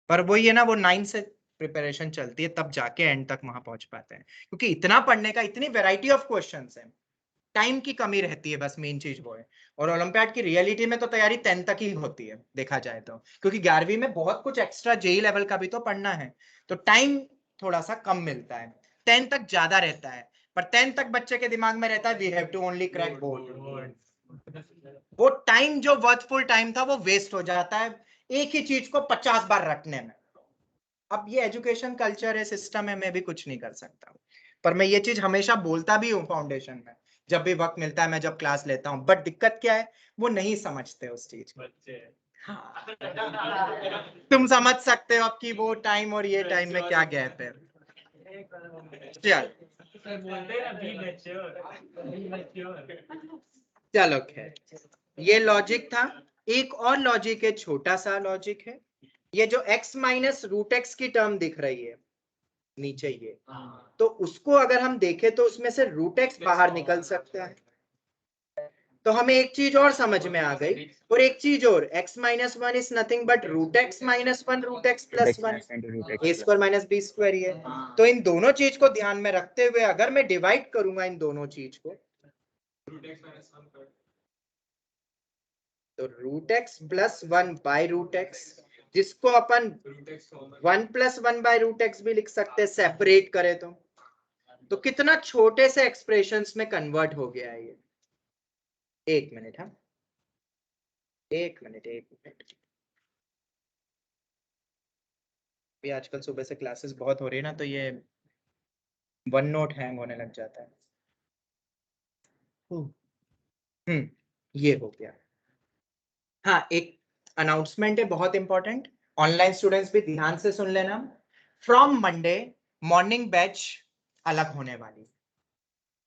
पर वही है ना, वो 9 से प्रिपरेशन चलती है, तब जाके एंड तक वहां पहुंच पाते हैं, क्योंकि इतना पढ़ने का, इतनी वेराइटी ऑफ क्वेश्चंस है, टाइम की कमी रहती है, बस मेन चीज वो है। और ओलंपियाड की रियलिटी में तो तैयारी 10 तक ही होती है देखा जाए तो, क्योंकि 11वीं में बहुत कुछ एक्स्ट्रा जेई लेवल का भी तो पढ़ना है, तो टाइम थोड़ा सा कम मिलता है। 10 तक ज्यादा रहता है, पर 10 तक बच्चे के दिमाग में रहता है we have to only crack board. वो टाइम जो वर्थफुल टाइम था वो वेस्ट हो जाता है एक ही चीज को 50 बार रटने में। अब ये एजुकेशन कल्चर है, सिस्टम है, मैं भी कुछ नहीं कर सकता, पर मैं ये चीज हमेशा बोलता भी हूँ फाउंडेशन में, जब भी वक्त मिलता है, मैं जब क्लास लेता हूँ। बट दिक्कत क्या है, वो नहीं समझते उस चीज को। हाँ। तुम समझ सकते हो आपकी वो टाइम और ये टाइम में क्या गैप है। चलो खैर, ये लॉजिक था। एक और लॉजिक है, छोटा सा लॉजिक है, ये जो x - √x की टर्म दिख रही है नीचे ये, तो उसको अगर हम देखें तो उसमें से √x बाहर निकल सकता है, तो हमें एक चीज और समझ में आ गई, और एक चीज और, x minus one is nothing but root X minus one root X plus one, A square minus B square ही है। तो इन दोनों चीज को ध्यान में रखते हुए अगर मैं डिवाइड करूंगा इन दोनों चीज को, तो root X plus one by root X, जिसको अपन one plus one by root X भी लिख सकते हैं सेपरेट करें तो कितना छोटे से एक्सप्रेशंस में कन्वर्ट हो गया है ये। एक मिनट, हाँ एक मिनट। भी आजकल सुबह से क्लासेस बहुत हो रही है ना, तो ये वन नोट हैंग होने लग जाता है। ये हो गया। हाँ, एक अनाउंसमेंट है बहुत इंपॉर्टेंट, ऑनलाइन स्टूडेंट्स भी ध्यान से सुन लेना। फ्रॉम मंडे मॉर्निंग बैच अलग होने वाली,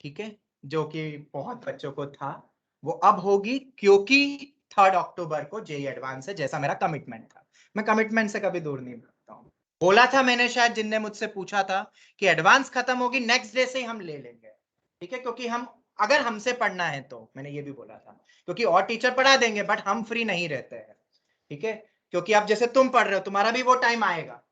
ठीक है, जो कि बहुत बच्चों को था, वो अब होगी, क्योंकि 3 अक्टूबर को जेई एडवांस है, जैसा मेरा कमिटमेंट था। मैं कमिटमेंट से कभी दूर नहीं भागता हूँ। बोला था मैंने, शायद जिनने मुझसे पूछा था कि एडवांस खत्म होगी नेक्स्ट डे से ही हम ले लेंगे, ठीक है, क्योंकि हम अगर हमसे पढ़ना है तो मैंने ये भी बोला था, क्योंकि और टीचर पढ़ा देंगे बट हम फ्री नहीं रहते हैं, ठीक है, क्योंकि अब जैसे तुम पढ़ रहे हो, तुम्हारा भी वो टाइम आएगा,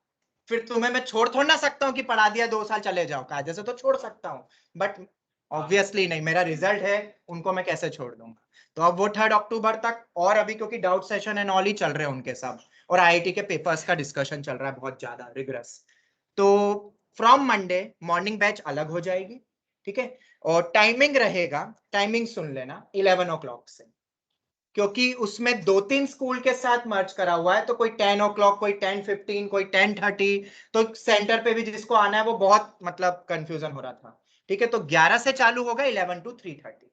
फिर तुम्हें मैं छोड़ थोड़ ना सकता हूँ कि पढ़ा दिया 2 साल चले जाओ, कायदे से तो छोड़ सकता हूँ, बट ऑब्वियसली नहीं, मेरा रिजल्ट है, उनको मैं कैसे छोड़ दूंगा। तो अब वो 3 अक्टूबर तक, और अभी क्योंकि doubt session and all he चल रहे हैं उनके सब, और आईआईटी के पेपर्स का डिस्कशन चल रहा है बहुत ज्यादा रिगरस, तो फ्रॉम मंडे मॉर्निंग बैच अलग हो जाएगी, ठीक है, और टाइमिंग रहेगा, टाइमिंग सुन लेना 11 o'clock से, क्योंकि उसमें 2-3 स्कूल के साथ मर्ज करा हुआ है, तो कोई 10 o'clock, कोई 10:15, कोई 10:30, तो सेंटर पे भी जिसको आना है वो बहुत मतलब कंफ्यूजन हो रहा था, ठीक है, तो 11 से चालू होगा 11 to 3:30,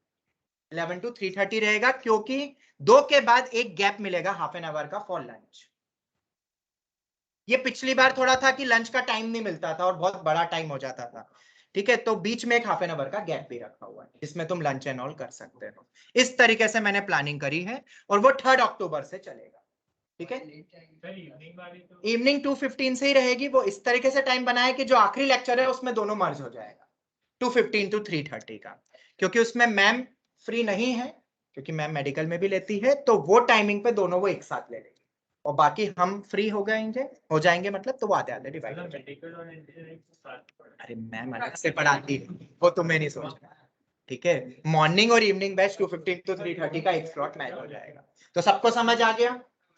11 to 3:30 रहेगा, क्योंकि 2 के बाद एक गैप मिलेगा हाफ एन आवर का फॉर लंच। ये पिछली बार थोड़ा था कि लंच का टाइम नहीं मिलता था और बहुत बड़ा टाइम हो जाता था, ठीक है, तो बीच में एक हाफ एन आवर का गैप भी रखा हुआ है जिसमें तुम लंच एंड ऑल कर सकते हो। इस तरीके से मैंने प्लानिंग करी है, और वो 3 अक्टूबर से चलेगा, ठीक है। इवनिंग 2:15 से ही रहेगी, वो इस तरीके से टाइम बनाया कि जो आखिरी लेक्चर है उसमें दोनों मर्ज हो जाएगा, 2:15 to 3:30 का, क्योंकि उसमें मैम फ्री नहीं है, क्योंकि मैम मेडिकल में भी लेती है, तो वो टाइमिंग पे दोनों वो एक साथ ले लेगी, और बाकी हम फ्री हो जाएंगे मतलब, तो वो आते आते डिवाइड हो जाएंगे। अरे मैम अलग से पढ़ाती है, वो तुम्हें नहीं सोचना, ठीक है, मॉर्निंग और इवनिंग बैच 2:15 to 3:30 का एक स्लॉट मैच हो जाएगा। तो सबको समझ आ गया,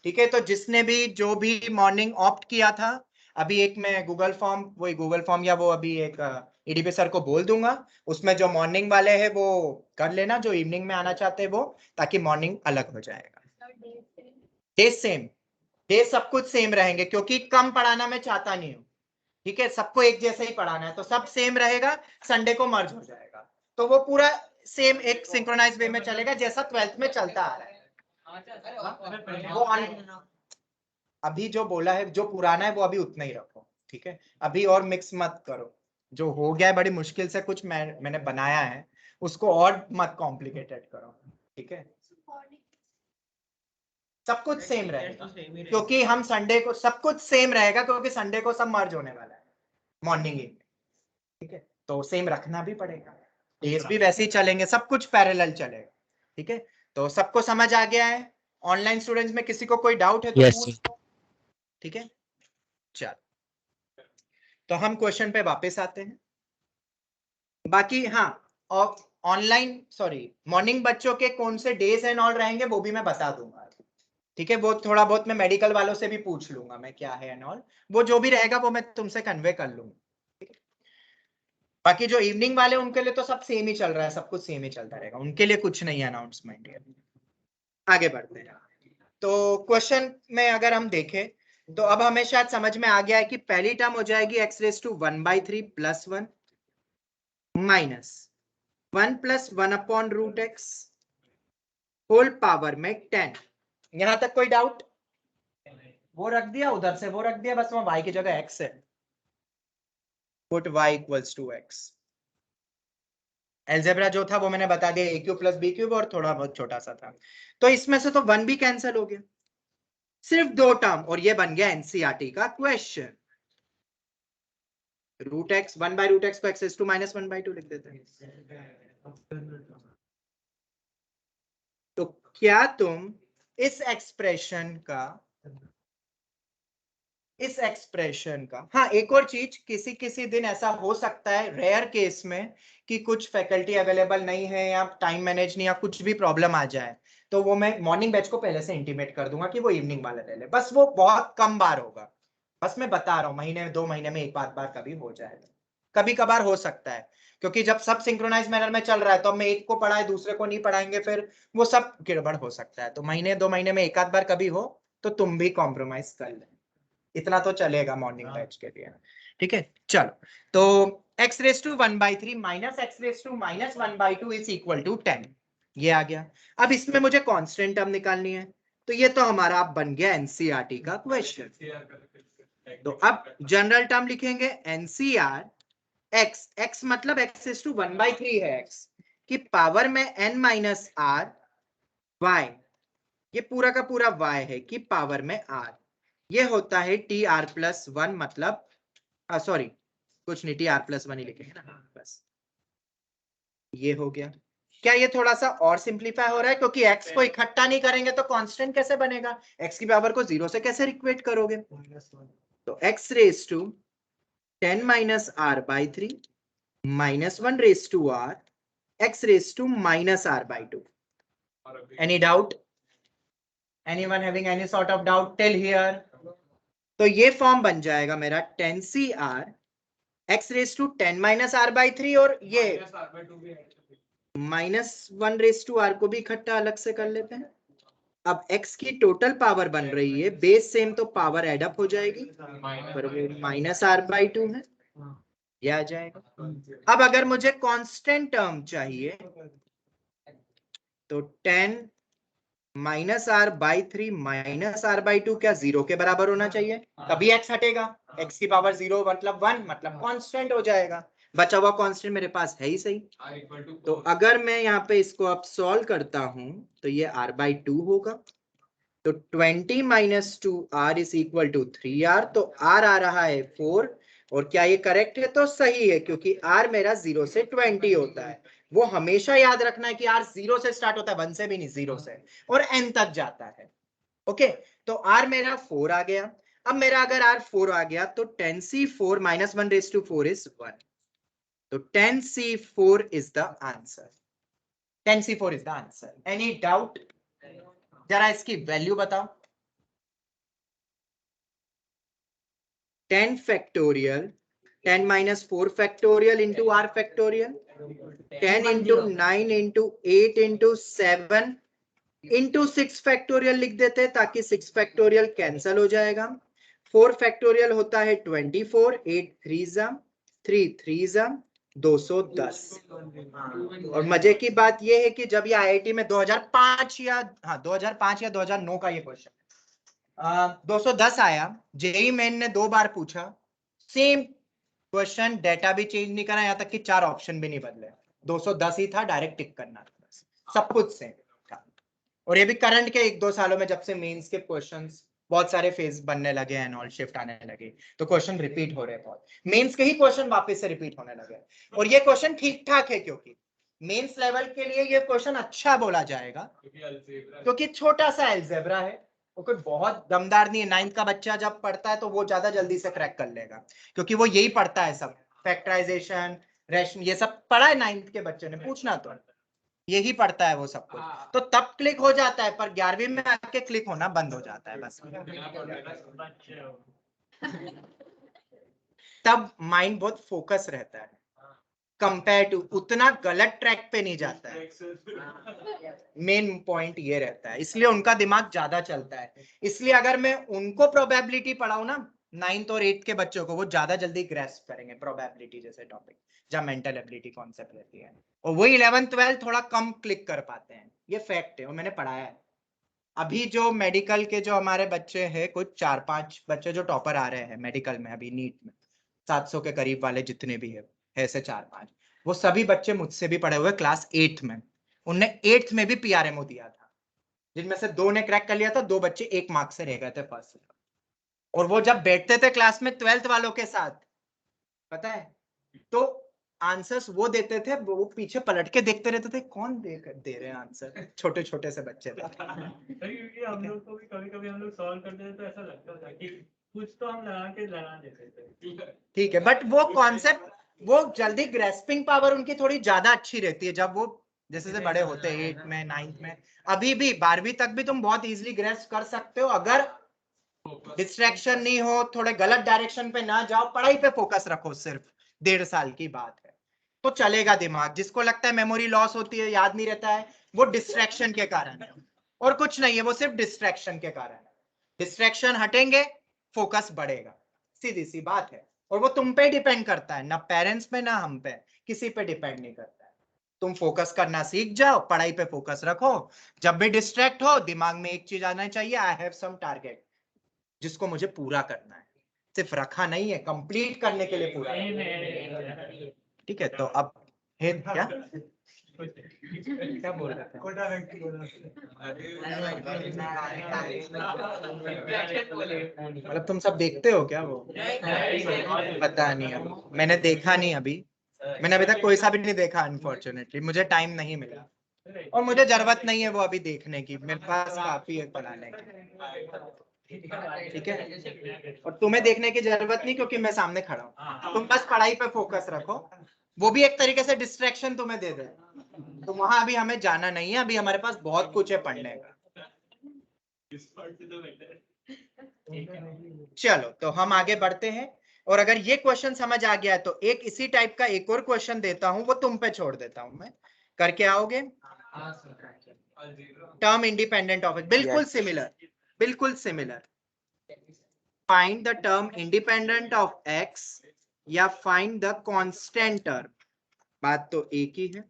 ठीक है, तो जिसने भी जो भी मॉर्निंग ऑप्ट किया था, अभी एक मैं गूगल फॉर्म या वो अभी एक ईडीपी सर को बोल दूंगा, उसमें जो मॉर्निंग वाले हैं वो कर लेना, जो इवनिंग में आना चाहते हैं वो, ताकि मॉर्निंग अलग हो जाएगा। डे सेम, डे सब कुछ सेम रहेंगे, क्योंकि कम पढ़ाना मैं चाहता नहीं हूँ, ठीक है, सबको एक जैसे ही पढ़ाना है, तो सब सेम रहेगा, संडे को मर्ज हो जाएगा, तो वो पूरा सेम एक सिंक्रोनाइज वे में चलेगा, जैसा 12th में चलता आ रहा है। वो अभी जो बोला है, जो पुराना है वो अभी उतना ही रखो, ठीक है, अभी और मिक्स मत करो, जो हो गया है बड़ी मुश्किल से कुछ मैंने बनाया है, उसको और मत कॉम्प्लिकेटेड करो, ठीक है, सब कुछ सेम रहेगा, क्योंकि हम संडे को सब कुछ सेम रहेगा, क्योंकि संडे को सब मर्ज होने वाला है मॉर्निंग ही, ठीक है, तो सेम रखना भी पड़ेगा, डेज भी वैसे ही चलेंगे, सब कुछ पैरेलल चलेगा, ठीक है, तो सबको समझ आ गया है। ऑनलाइन स्टूडेंट्स में किसी को कोई डाउट है तो Yes, पूछ, ठीक है, चल, तो हम क्वेश्चन पे वापस आते हैं। बाकी हाँ, और ऑनलाइन मॉर्निंग बच्चों के कौन से डेज एंड ऑल रहेंगे वो भी मैं बता दूंगा, ठीक है, वो थोड़ा बहुत मैं मेडिकल वालों से भी पूछ लूंगा मैं क्या है एंड ऑल, वो जो भी रहेगा वो मैं तुमसे कन्वे कर लूंगा, ठीक है? बाकी जो इवनिंग वाले उनके लिए तो सब सेम ही चल रहा है, सब कुछ सेम ही चलता रहेगा, उनके लिए कुछ नहीं है अनाउंसमेंट है। आगे बढ़ते हैं, तो क्वेश्चन में अगर हम देखें, तो अब हमें शायद समझ में आ गया है कि पहली टर्म हो जाएगी x⁻1/3 + 1 minus 1 + 1/√x whole power में 10। यहां तक कोई डाउट? वो रख दिया, उधर से वो रख दिया, बस वहां y की जगह x है, पुट y = x। एल्जेब्रा जो था वो मैंने बता दिया, a³ + b³ और थोड़ा बहुत छोटा सा था, तो इसमें से तो 1 भी कैंसिल हो गया, सिर्फ 2 टर्म, और ये बन गया एनसीईआरटी का क्वेश्चन। √x 1/√x को x⁻² -1/2 लिख देते हैं। क्या तुम इस एक्सप्रेशन का हाँ, एक और चीज, किसी किसी दिन ऐसा हो सकता है रेयर केस में कि कुछ फैकल्टी अवेलेबल नहीं है या टाइम मैनेज नहीं या कुछ भी प्रॉब्लम आ जाए, तो वो मैं मॉर्निंग बैच को पहले से इंटीमेट कर दूंगा कि वो इवनिंग वाला ले ले। बस वो बहुत कम बार होगा, बस मैं बता रहा हूँ, महीने में 2 महीने में एक बार कभी हो जाए, कभी कभार हो सकता है, क्योंकि जब सब सिंक्रोनाइज मैनर में चल रहा है तो अब मैं एक को पढ़ाए दूसरे को नहीं पढ़ाएंगे, फिर वो सब गड़बड़ हो सकता है। तो महीने 2 महीने में एक आध बार कभी हो तो तुम भी कॉम्प्रोमाइज कर ले, इतना तो चलेगा मॉर्निंग बैच के लिए। ठीक है, चलो। तो x raise to 1/3 minus x raise to minus 1/2 is equal to 10, ये आ गया। अब इसमें मुझे कांस्टेंट टर्म निकालनी है, तो ये तो हमारा अब बन गया एनसीईआरटी का क्वेश्चन। तो अब जनरल टर्म लिखेंगे एनसीईआर x मतलब x रेस टू 1/3 है, x की पावर में n माइनस r, y ये पूरा का पूरा y है कि पावर में r, ये होता है टी आर प्लस 1, मतलब सॉरी कुछ नहीं, टी आर प्लस 1 ही लिखेंगे ना, बस ये हो गया। क्या ये थोड़ा सा और सिंप्लीफाई हो रहा है, क्योंकि x को इकट्ठा नहीं करेंगे तो कांस्टेंट कैसे बनेगा, x की पावर को 0 से कैसे इक्वेट करोगे। तो x raise to 10 minus R by 3 minus 1 raise to r, x raise to minus r by 2। Any doubt, anyone having any sort of doubt till here? तो ये फॉर्म बन जाएगा मेरा 10cr x raise to 10 minus r by 3, और ये minus 1 raise to r को भी इकट्ठा अलग से कर लेते हैं। अब x की टोटल पावर बन रही है, बेस सेम तो पावर एड अप हो जाएगी, पर वो माइनस r बाई 2 है, ये आ जाएगा। अब अगर मुझे कांस्टेंट टर्म चाहिए तो 10 minus r by 3 minus r by 2 क्या 0 के बराबर होना चाहिए, तभी x हटेगा, x की पावर 0 मतलब 1 मतलब कांस्टेंट हो जाएगा। बचा हुआ कांस्टेंट मेरे पास है ही सही। तो अगर मैं यहाँ पे इसको अब सॉल्व करता हूं तो ये r बाई 2 होगा, तो 20 minus 2r is equal to 3r, तो r आ रहा है 4, और क्या ये करेक्ट है, तो सही है, क्योंकि r मेरा 0 से 20 होता है। वो हमेशा याद रखना है कि r 0 से स्टार्ट होता है, 1 से भी नहीं, 0 से, और n तक जाता है। ओके, तो r मेरा 4 आ गया। अब मेरा अगर r 4 आ गया तो 10c4 minus 1 raise to 4 is 1, तो 10c4 is the answer, 10c4 is the answer. Any doubt? जरा इसकी वैल्यू बताओ। 10 factorial 10 minus 4 factorial into r factorial, 10 into 9 into 8 into 7 into 6 factorial लिख देते हैं ताकि 6 फैक्टोरियल कैंसल हो जाएगा। 4 फैक्टोरियल होता है 24, 8 3 जा 210। और मजे की बात यह है कि जब ये आईआईटी में 2005 या 2009 का ये क्वेश्चन 210 आया, जेई मेन ने 2 बार पूछा, सेम क्वेश्चन, डेटा भी चेंज नहीं करा, यहाँ तक कि 4 ऑप्शन भी नहीं बदले, 210 ही था, डायरेक्ट टिक करना था, सब कुछ सेम था। और ये भी करंट के 1-2 सालों में, जब से मेंस के क्वेश्चंस बहुत सारे फेज बनने लगे हैं और शिफ्ट आने लगे, तो क्वेश्चन रिपीट हो रहे हैं, बहुत मेंस के ही क्वेश्चन वापस से रिपीट होने लगे। और ये क्वेश्चन ठीक ठाक है, क्योंकि मेंस लेवल के लिए ये क्वेश्चन अच्छा बोला जाएगा, क्योंकि छोटा सा अलजेब्रा है, वो कोई बहुत दमदार नहीं है। 9th का बच्चा जब पढ़ता है तो वो ज्यादा जल्दी से क्रैक कर लेगा, क्योंकि वो यही पढ़ता है, सब फैक्टराइजेशन, रेशन, ये सब पढ़ा है 9th के बच्चे ने, पूछना तो यही पढ़ता है वो सब कुछ, तो तब क्लिक हो जाता है, पर 11वीं में आके क्लिक होना बंद हो जाता है, बस तब माइंड बहुत फोकस रहता है, कंपेयर टू उतना गलत ट्रैक पे नहीं जाता है। मेन पॉइंट ये रहता है, इसलिए उनका दिमाग ज्यादा चलता है। इसलिए अगर मैं उनको प्रोबेबिलिटी पढ़ाऊं ना, 9th और 8th के बच्चों को, वो ज्यादा जल्दी ग्रेस्प करेंगे प्रोबेबिलिटी जैसे टॉपिक, जब मेंटल एबिलिटी कॉन्सेप्ट रहती है, और वही 11th 12th थोड़ा कम क्लिक कर पाते हैं, ये फैक्ट है और मैंने पढ़ाया है। अभी जो मेडिकल के जो हमारे बच्चे हैं, कुछ 4-5 बच्चे जो टॉपर आ रहे हैं मेडिकल में अभी नीट में, 700 के करीब वाले जितने भी है ऐसे 4-5, वो सभी बच्चे मुझसे भी पढ़े हुए क्लास 8th में, उनने 8th में भी पीआरएमओ दिया था, जिनमें से 2 ने क्रैक कर लिया था, 2 बच्चे 1 मार्क्स से रह गए थे फर्स्ट। और वो जब बैठते थे क्लास में 12th वालों के साथ, पता है, तो आंसर्स वो देते थे, वो पीछे पलट के देखते रहते थे कौन दे रहे हैं आंसर, छोटे छोटे से बच्चे थे। क्योंकि हम लोग को भी कभी कभी हम लोग सॉल्व करते थे तो ऐसा लगता था कि कुछ तो हम लगा देते थे। ठीक है, बट वो कॉन्सेप्ट, वो जल्दी ग्रेस्पिंग पावर उनकी थोड़ी ज्यादा अच्छी रहती है जब वो जैसे से बड़े होते हैं 8 में 9th में। अभी भी 12वीं तक भी तुम बहुत इजीली ग्रेस्प कर सकते हो अगर डिस्ट्रैक्शन नहीं हो, थोड़े गलत डायरेक्शन पे ना जाओ, पढ़ाई पे फोकस रखो, सिर्फ 1.5 साल की बात है तो चलेगा दिमाग। जिसको लगता है मेमोरी लॉस होती है, याद नहीं रहता है, वो डिस्ट्रैक्शन के कारण है और कुछ नहीं है, वो सिर्फ डिस्ट्रैक्शन के कारण है। डिस्ट्रैक्शन हटेंगे, फोकस बढ़ेगा, सीधी सी बात है। और वो तुम पे डिपेंड करता है, ना पेरेंट्स पे ना हम पे, किसी पे डिपेंड नहीं करता है। तुम फोकस करना सीख जाओ, पढ़ाई पे फोकस रखो। जब भी डिस्ट्रैक्ट हो, दिमाग में एक चीज आना चाहिए, आई हैव सम टारगेट जिसको मुझे पूरा करना है। सिर्फ रखा नहीं है, कंप्लीट करने के लिए पूरा करना है। ठीक है, तो अब है क्या क्या बोल रहे थे? मतलब तुम सब देखते हो क्या वो? पता नहीं, अब मैंने देखा नहीं अभी, मैंने अभी तक कोई सा भी नहीं देखा अनफॉर्चुनेटली, मुझे टाइम नहीं मिला और मुझे जरूरत नहीं है वो अभी देखने की, मेरे पास काफी है पढ़ाने की। ठीक है, और तुम्हें देखने की जरूरत नहीं क्योंकि मैं सामने खड़ा हूँ। तुम बस पढ़ाई पे फोकस रखो, वो भी एक तरीके से डिस्ट्रैक्शन तुम्हें दे दे, तो वहां अभी हमें जाना नहीं है, अभी हमारे पास बहुत कुछ है पढ़ने का। चलो तो हम आगे बढ़ते हैं, और अगर ये क्वेश्चन समझ आ गया है तो एक इसी टाइप का एक और क्वेश्चन देता हूं, वो तुम पे छोड़ देता हूं मैं, करके आओगे? टर्म इंडिपेंडेंट ऑफ, बिल्कुल सिमिलर, बिल्कुल similar. Find the term independent of x या फाइंड द कांस्टेंट टर्म, बात तो एक ही है।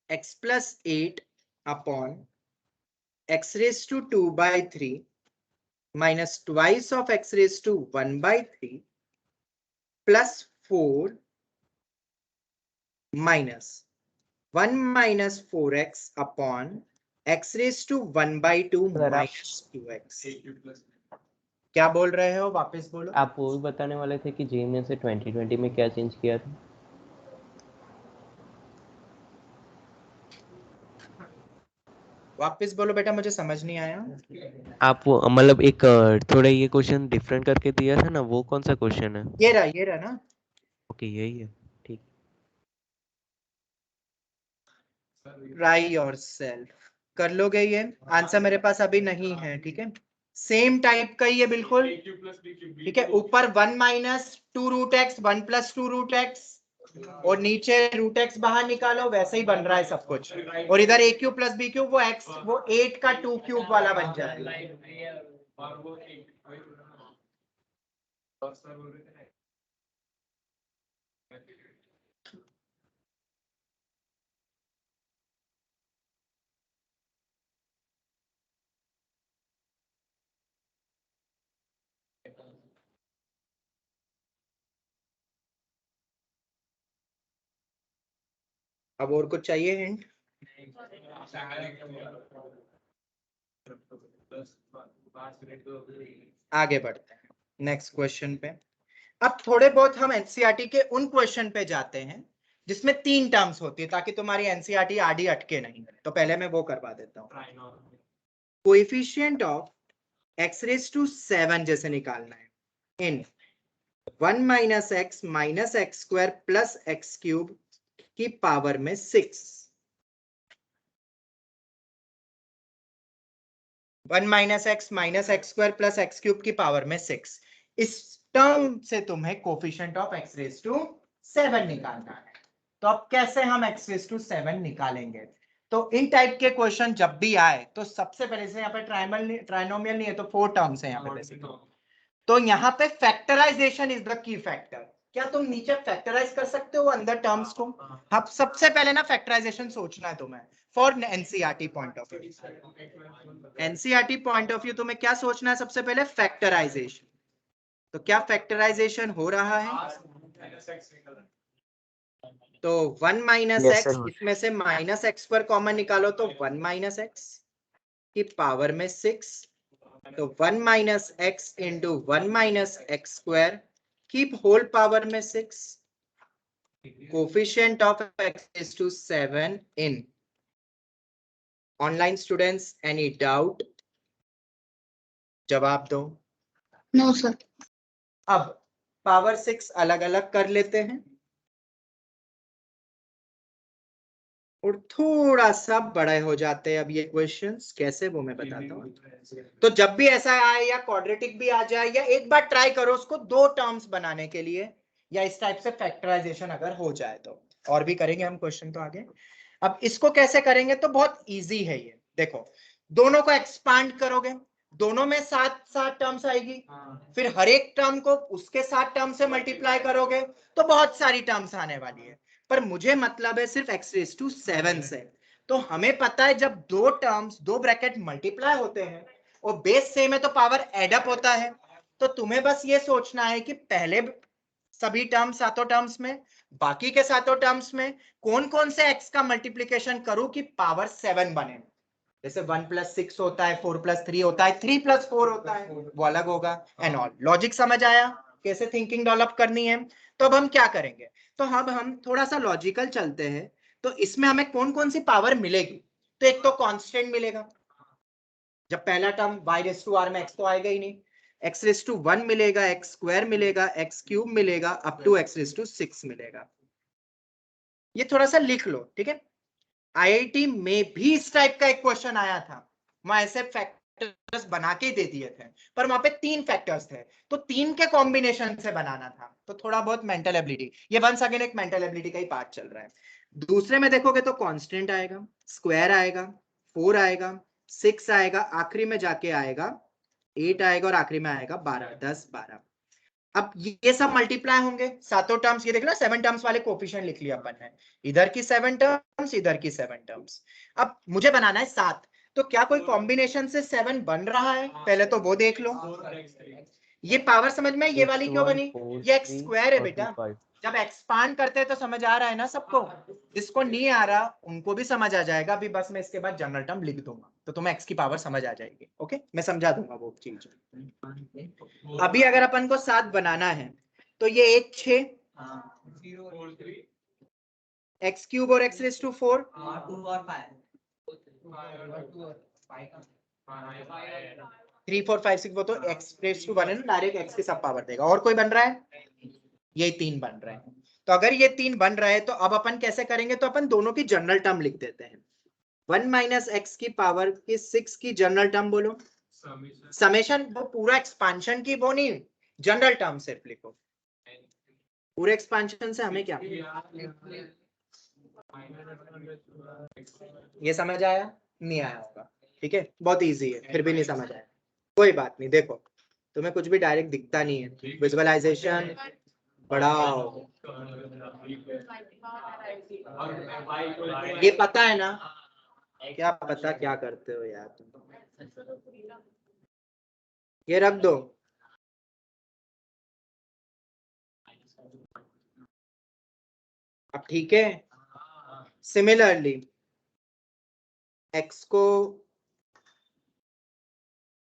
x plus 8 upon x raised to 2 by 3 minus twice of x raised to 1 by 3 plus 4 minus 1 minus 4x upon x raised to 1 by 2 minus 2x। क्या बोल रहे हो, वापस बोलो। आप वो भी बताने वाले थे कि जे में से 2020 में क्या चेंज किया था? वापस बोलो बेटा, मुझे समझ नहीं आया। आप वो मतलब एक थोड़ा ये क्वेश्चन डिफरेंट करके दिया था ना, वो कौन सा क्वेश्चन है? ये रहा ना। ओके यही है, ठीक। ट्राई योरसेल्फ, कर लोगे ये? आंसर मेरे पास अभी नहीं है, ठीक है, सेम टाइप का ही है बिल्कुल। ठीक है, ऊपर 1 minus 2 root X, 1 plus 2 root X, और नीचे रूट एक्स बाहर निकालो, वैसे ही बन रहा है सब कुछ। और इधर ए क्यूब प्लस बी क्यूब, वो एक्स वो 8 का 2 क्यूब वाला बन जाएगा। अब और कुछ चाहिए हिंट? आगे बढ़ते हैं नेक्स्ट क्वेश्चन पे। अब थोड़े बहुत हम एनसीईआरटी के उन क्वेश्चन पे जाते हैं जिसमें 3 टर्म्स होती है, ताकि तुम्हारी एनसीईआरटी आधी अटके नहीं। तो पहले मैं वो करवा देता हूँ। Coefficient of x raise to 7 जैसे निकालना है in 1 minus X minus X square plus X cube की पावर में 6। 1 minus X square plus X cube की पावर में 6। इस टर्म से तुम्हें coefficient of x raise to 7 निकालना है। तो अब कैसे हम x रेज़ टू 7 निकालेंगे? तो इन टाइप के क्वेश्चन जब भी आए तो सबसे पहले से यहाँ पे ट्राइनोमियल नहीं है तो 4 टर्म्स है यहाँ पे बेसिकली। तो यहाँ पे factorization is the key factor. क्या तुम नीचे फैक्टराइज कर सकते हो अंदर टर्म्स को? अब सबसे पहले ना फैक्टराइजेशन सोचना है तुम्हें for NCERT point of view. NCERT point of view तुम्हें क्या सोचना है सबसे पहले? फैक्टराइजेशन। तो क्या फैक्टराइजेशन हो रहा है? तो 1 माइनस Yes, एक्स, sir. इसमें से माइनस एक्स पर कॉमन निकालो तो 1 माइनस एक्स की पावर में 6 तो 1 minus X into 1 minus X square, keep whole power में 6, coefficient of x is to 7 in. Online students, any doubt? जवाब दो। No sir. अब पावर 6 अलग अलग कर लेते हैं और थोड़ा सा बड़े हो जाते हैं। अब ये क्वेश्चंस कैसे वो मैं बताता हूँ। तो जब भी ऐसा आए या क्वाड्रेटिक भी आ जाए, या एक बार ट्राई करो उसको दो टर्म्स बनाने के लिए, या इस टाइप से फैक्टराइजेशन अगर हो जाए तो। और भी करेंगे हम क्वेश्चन तो आगे। अब इसको कैसे करेंगे तो बहुत इजी है ये। देखो दोनों को एक्सपांड करोगे, दोनों में 7 टर्म्स आएगी, फिर हर एक टर्म को उसके 7 टर्म से मल्टीप्लाई करोगे तो बहुत सारी टर्म्स आने वाली है। पर मुझे मतलब है सिर्फ x रेज़ टू 7 से। तो हमें पता है जब दो टर्म्स, दो ब्रैकेट मल्टीप्लाई होते हैं और बेस सेम है तो पावर एड अप होता है। तो तुम्हें बस ये सोचना है कि पहले सभी टर्म्स, सातों टर्म्स में, बाकी के सातों टर्म्स में कौन कौन से x का मल्टीप्लीकेशन करूं कि पावर 7 बने। जैसे 1 + 6 होता है, 4 + 3 होता है, 3 + 4 होता है, वो अलग होगा एंड ऑल। लॉजिक समझ आया कैसे थिंकिंग डेवलप करनी है। तो अब हम क्या करेंगे, तो अब हम थोड़ा सा लॉजिकल चलते हैं। तो इसमें हमें कौन कौन सी पावर मिलेगी। तो एक तो कांस्टेंट मिलेगा, जब पहला टर्म y⁻r में x तो आएगा ही नहीं, x⁻1 मिलेगा, x² मिलेगा, x³ मिलेगा, अप टू x⁻6 मिलेगा। ये थोड़ा सा लिख लो, ठीक है। आईआईटी में भी इस टाइप का एक क्वेश्चन आया था, वहां ऐसे फैक्टर्स बना के दे दिए थे, पर वहां पे 3 फैक्टर्स थे, तो 3 के कॉम्बिनेशन से बनाना था। तो थोड़ा बहुत मेंटल एबिलिटी, ये वंस अगेन एक मेंटल एबिलिटी का ही पार्ट चल रहा है। दूसरे में देखोगे तो कांस्टेंट आएगा, स्क्वायर आएगा, 4 आएगा, 6 आएगा, आखिरी में जाके आएगा 8 आएगा, और आखिरी में आएगा 12, 10, 12। अब ये सब मल्टीप्लाई होंगे सातों टर्म्स। ये देख लो 7 टर्म्स वाले कोफिशिएंट लिख लिया अपन ने, इधर की 7 टर्म्स, इधर की 7 टर्म्स। अब मुझे बनाना है 7, तो क्या कोई कॉम्बिनेशन से 7 बन रहा है, पहले तो वो देख लो। ये पावर समझ में, ये वाली क्यों बनी, ये x² है बेटा। जब एक्सपांड करते हैं तो समझ आ रहा है ना सबको, जिसको नहीं आ रहा उनको भी समझ आ जाएगा। अभी बस मैं इसके बाद जनरल टर्म लिख दूंगा तो तुम्हें x की पावर समझ आ जाएगी। ओके, मैं समझा दूंगा वो चीज। अभी अगर अपन को 7 बनाना है तो ये 1 6, x³ और x⁻4, 3 4 5 6, वो तो x⁻1 है ना, डायरेक्ट x की सब पावर देगा। और कोई बन रहा है, ये 3 बन रहे हैं। तो अगर ये 3 बन रहे हैं तो अब अपन कैसे करेंगे, तो अपन दोनों की जनरल टर्म लिख देते हैं। 1 माइनस x की पावर की 6 की जनरल टर्म बोलो, समेशन। वो पूरा एक्सपांशन की वो नहीं, जनरल टर्म सिर्फ लिखो। पूरे एक्सपांशन से हमें क्या, ये समझ आया, नहीं आया होगा, ठीक है, बहुत इजी है, फिर भी नहीं समझ आया कोई बात नहीं। देखो तुम्हें कुछ भी डायरेक्ट दिखता नहीं है, विजुअलाइजेशन बढ़ाओ। ये पता है ना, क्या पता क्या करते हो यार तुम, ये रख दो। अब ठीक है, सिमिलरली x को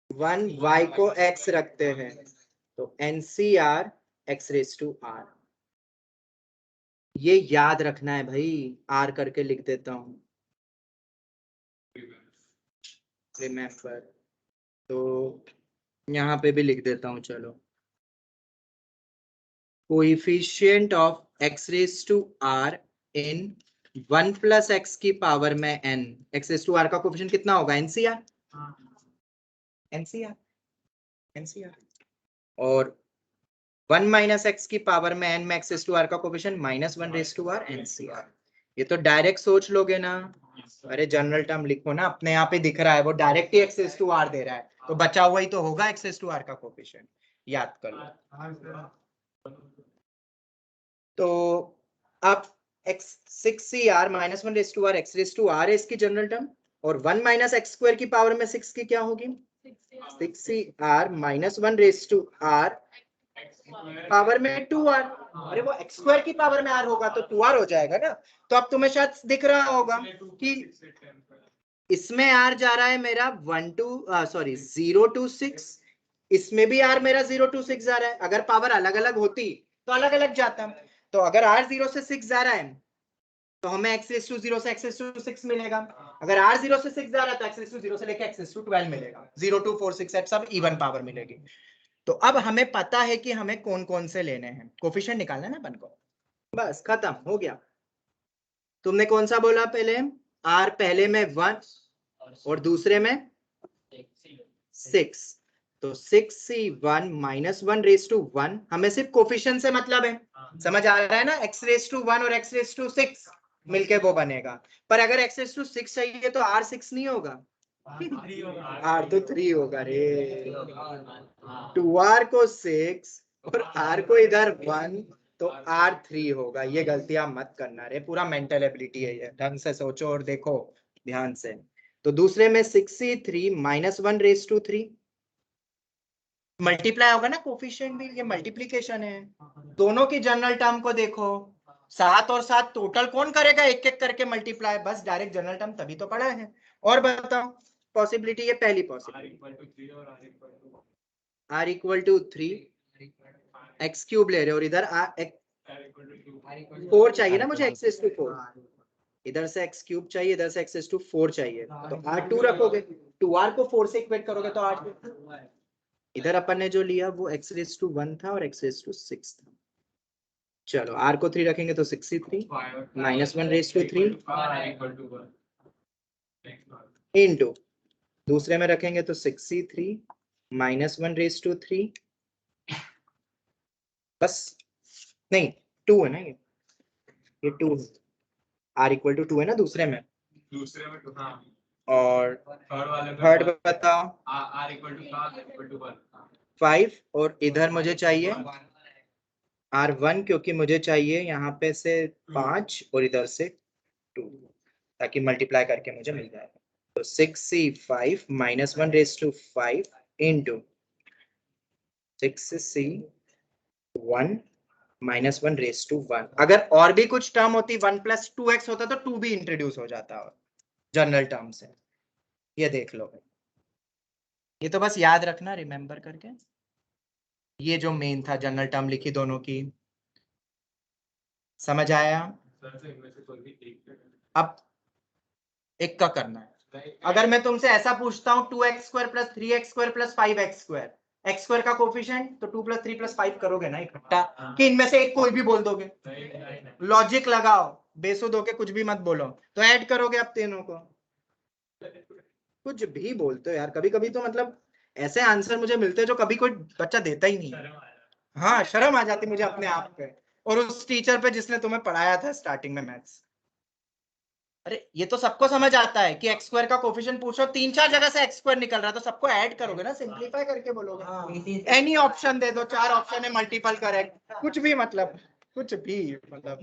1, y को x रखते हैं, तो NCR x⁻r। ये याद रखना है भाई, r करके लिख देता हूं, रिमेंबर। तो यहां पे भी लिख देता हूं, चलो। Coefficient of x⁻r in 1 + x की पावर में n। x⁻r का कोएफिशिएंट कितना होगा, NCR, NCR, NCR। और 1 माइनस x की पावर में n में x⁻r का कोएफिशिएंट -1⁻r NCR। ये तो डायरेक्ट सोच लोगे ना, अरे जनरल टर्म लिखो ना, अपने यहाँ पे दिख रहा है वो डायरेक्ट ही x⁻r दे रहा है, तो बचा हुआ ही तो होगा x⁻r का कोएफिशिएंट, याद कर लो। तो अब x6CR -1⁻r x⁻r है इसकी जनरल टर्म, और 1 माइनस x² की पावर में 6 की क्या होगी, 6CR -1⁻r पावर में 2r। अरे वो x² की पावर में r होगा तो 2r हो जाएगा ना। तो अब तुम्हें शायद दिख रहा होगा कि इसमें R जा रहा है मेरा 0 to 6, इसमें भी R मेरा 0 to 6 जा रहा है। अगर पावर अलग अलग होती तो अलग अलग जाता। तो अगर R 0 से 6 जा रहा है तो हमें x raised to 0 से x raised to 6 मिलेगा। अगर R 0 से 6 जा रहा है तो x raised to 0 से लेके x raised to 12 मिलेगा। 0 2 4 6 8 सब इवन पावर मिलेगी। तो अब हमें पता है कि हमें कौन कौन से लेने हैं, कोफिशिएंट निकालना है ना अपन को, बस खत्म हो गया। तुमने कौन सा बोला पहले? R पहले में 1 और दूसरे में 6, तो 6c1 माइनस 1 रेज टू 1, हमें सिर्फ कोफिशिएंट से मतलब है, समझ आ रहा है ना? x रेज टू 1 और x रेज टू 6 मिलके वो बनेगा। पर अगर x रेज टू 6 चाहिए तो R 6 नहीं होगा, R तो 3 होगा रे। 2R को 6 और R को इधर 1, तो R 3 होगा। ये गलतियां मत करना रे, पूरा मेंटल एबिलिटी है ये, ढंग से सोचो और देखो ध्यान से। तो दूसरे में 6c3 minus 1 raise to 3 multiply होगा ना, कोफिशिएंट भी, ये मल्टीप्लिकेशन है। दोनों की जनरल टर्म को देखो, 7 और 7 टोटल कौन करेगा एक एक करके मल्टीप्लाई, बस डायरेक्ट जनरल टर्म तभी तो पढ़ा है। और बताओ पॉसिबिलिटी, ये पहली possibility, R equal to 3, x cube ले रहे हो और इधर 4 चाहिए ना मुझे, x रेज़ टू 4, इधर से x क्यूब चाहिए, इधर से x रेज़ टू 4 चाहिए, तो R 2 रखोगे, 2R को 4 से इक्वेट करोगे तो R 2। इधर अपन ने जो लिया वो x रेज़ टू 1 था और x रेज़ टू 6 था। चलो R को 3 रखेंगे तो 63 माइनस 1 रेज़ टू 3 इनटू, दूसरे में रखेंगे तो 63 माइनस 1 रेज़ टू 3, बस नहीं 2 है ना, ये 2 R इक्वल टू 2 है ना दूसरे में, हाँ। और थर्ड बताओ R इक्वल टू 5, और इधर मुझे चाहिए R1 क्योंकि मुझे चाहिए यहाँ पे से 5 और इधर से 2, ताकि मल्टीप्लाई करके मुझे मिल जाए। तो 6c5 minus 1 raise to 5 into 6c1 minus 1 raise to 1। अगर और भी कुछ टर्म होती 1 प्लस 2x होता तो 2 भी इंट्रोड्यूस हो जाता जनरल टर्म से। ये देख लो, ये तो बस याद रखना, रिमेंबर करके। ये जो मेन था जनरल टर्म लिखी दोनों की, समझ आया? अब एक का करना है। अगर मैं तुमसे ऐसा पूछता हूँ 2x² plus 3x² plus 5x², x² का कोफिशिएंट, तो 2 प्लस 3 प्लस 5 करोगे ना इकट्ठा, कि इनमें से एक कोई भी बोल दोगे? लॉजिक लगाओ, बेसुध होके कुछ भी मत बोलो, तो ऐड करोगे अब तीनों को। कुछ भी बोलते हो यार, कभी कभी तो मतलब ऐसे आंसर मुझे मिलते हैं जो कभी कोई बच्चा देता ही नहीं है। हाँ, शर्म आ जाती मुझे अपने आप पे और उस टीचर पे जिसने तुम्हें पढ़ाया था स्टार्टिंग में मैथ्स। अरे ये तो सबको समझ आता है कि x² का कोफिशिएंट पूछो, 3-4 जगह से x² निकल रहा है, तो सबको ऐड करोगे ना, सिंपलीफाई करके बोलोगे। एनी ऑप्शन दे दो, 4 ऑप्शन है, मल्टीपल करेक्ट, कुछ भी मतलब, कुछ भी मतलब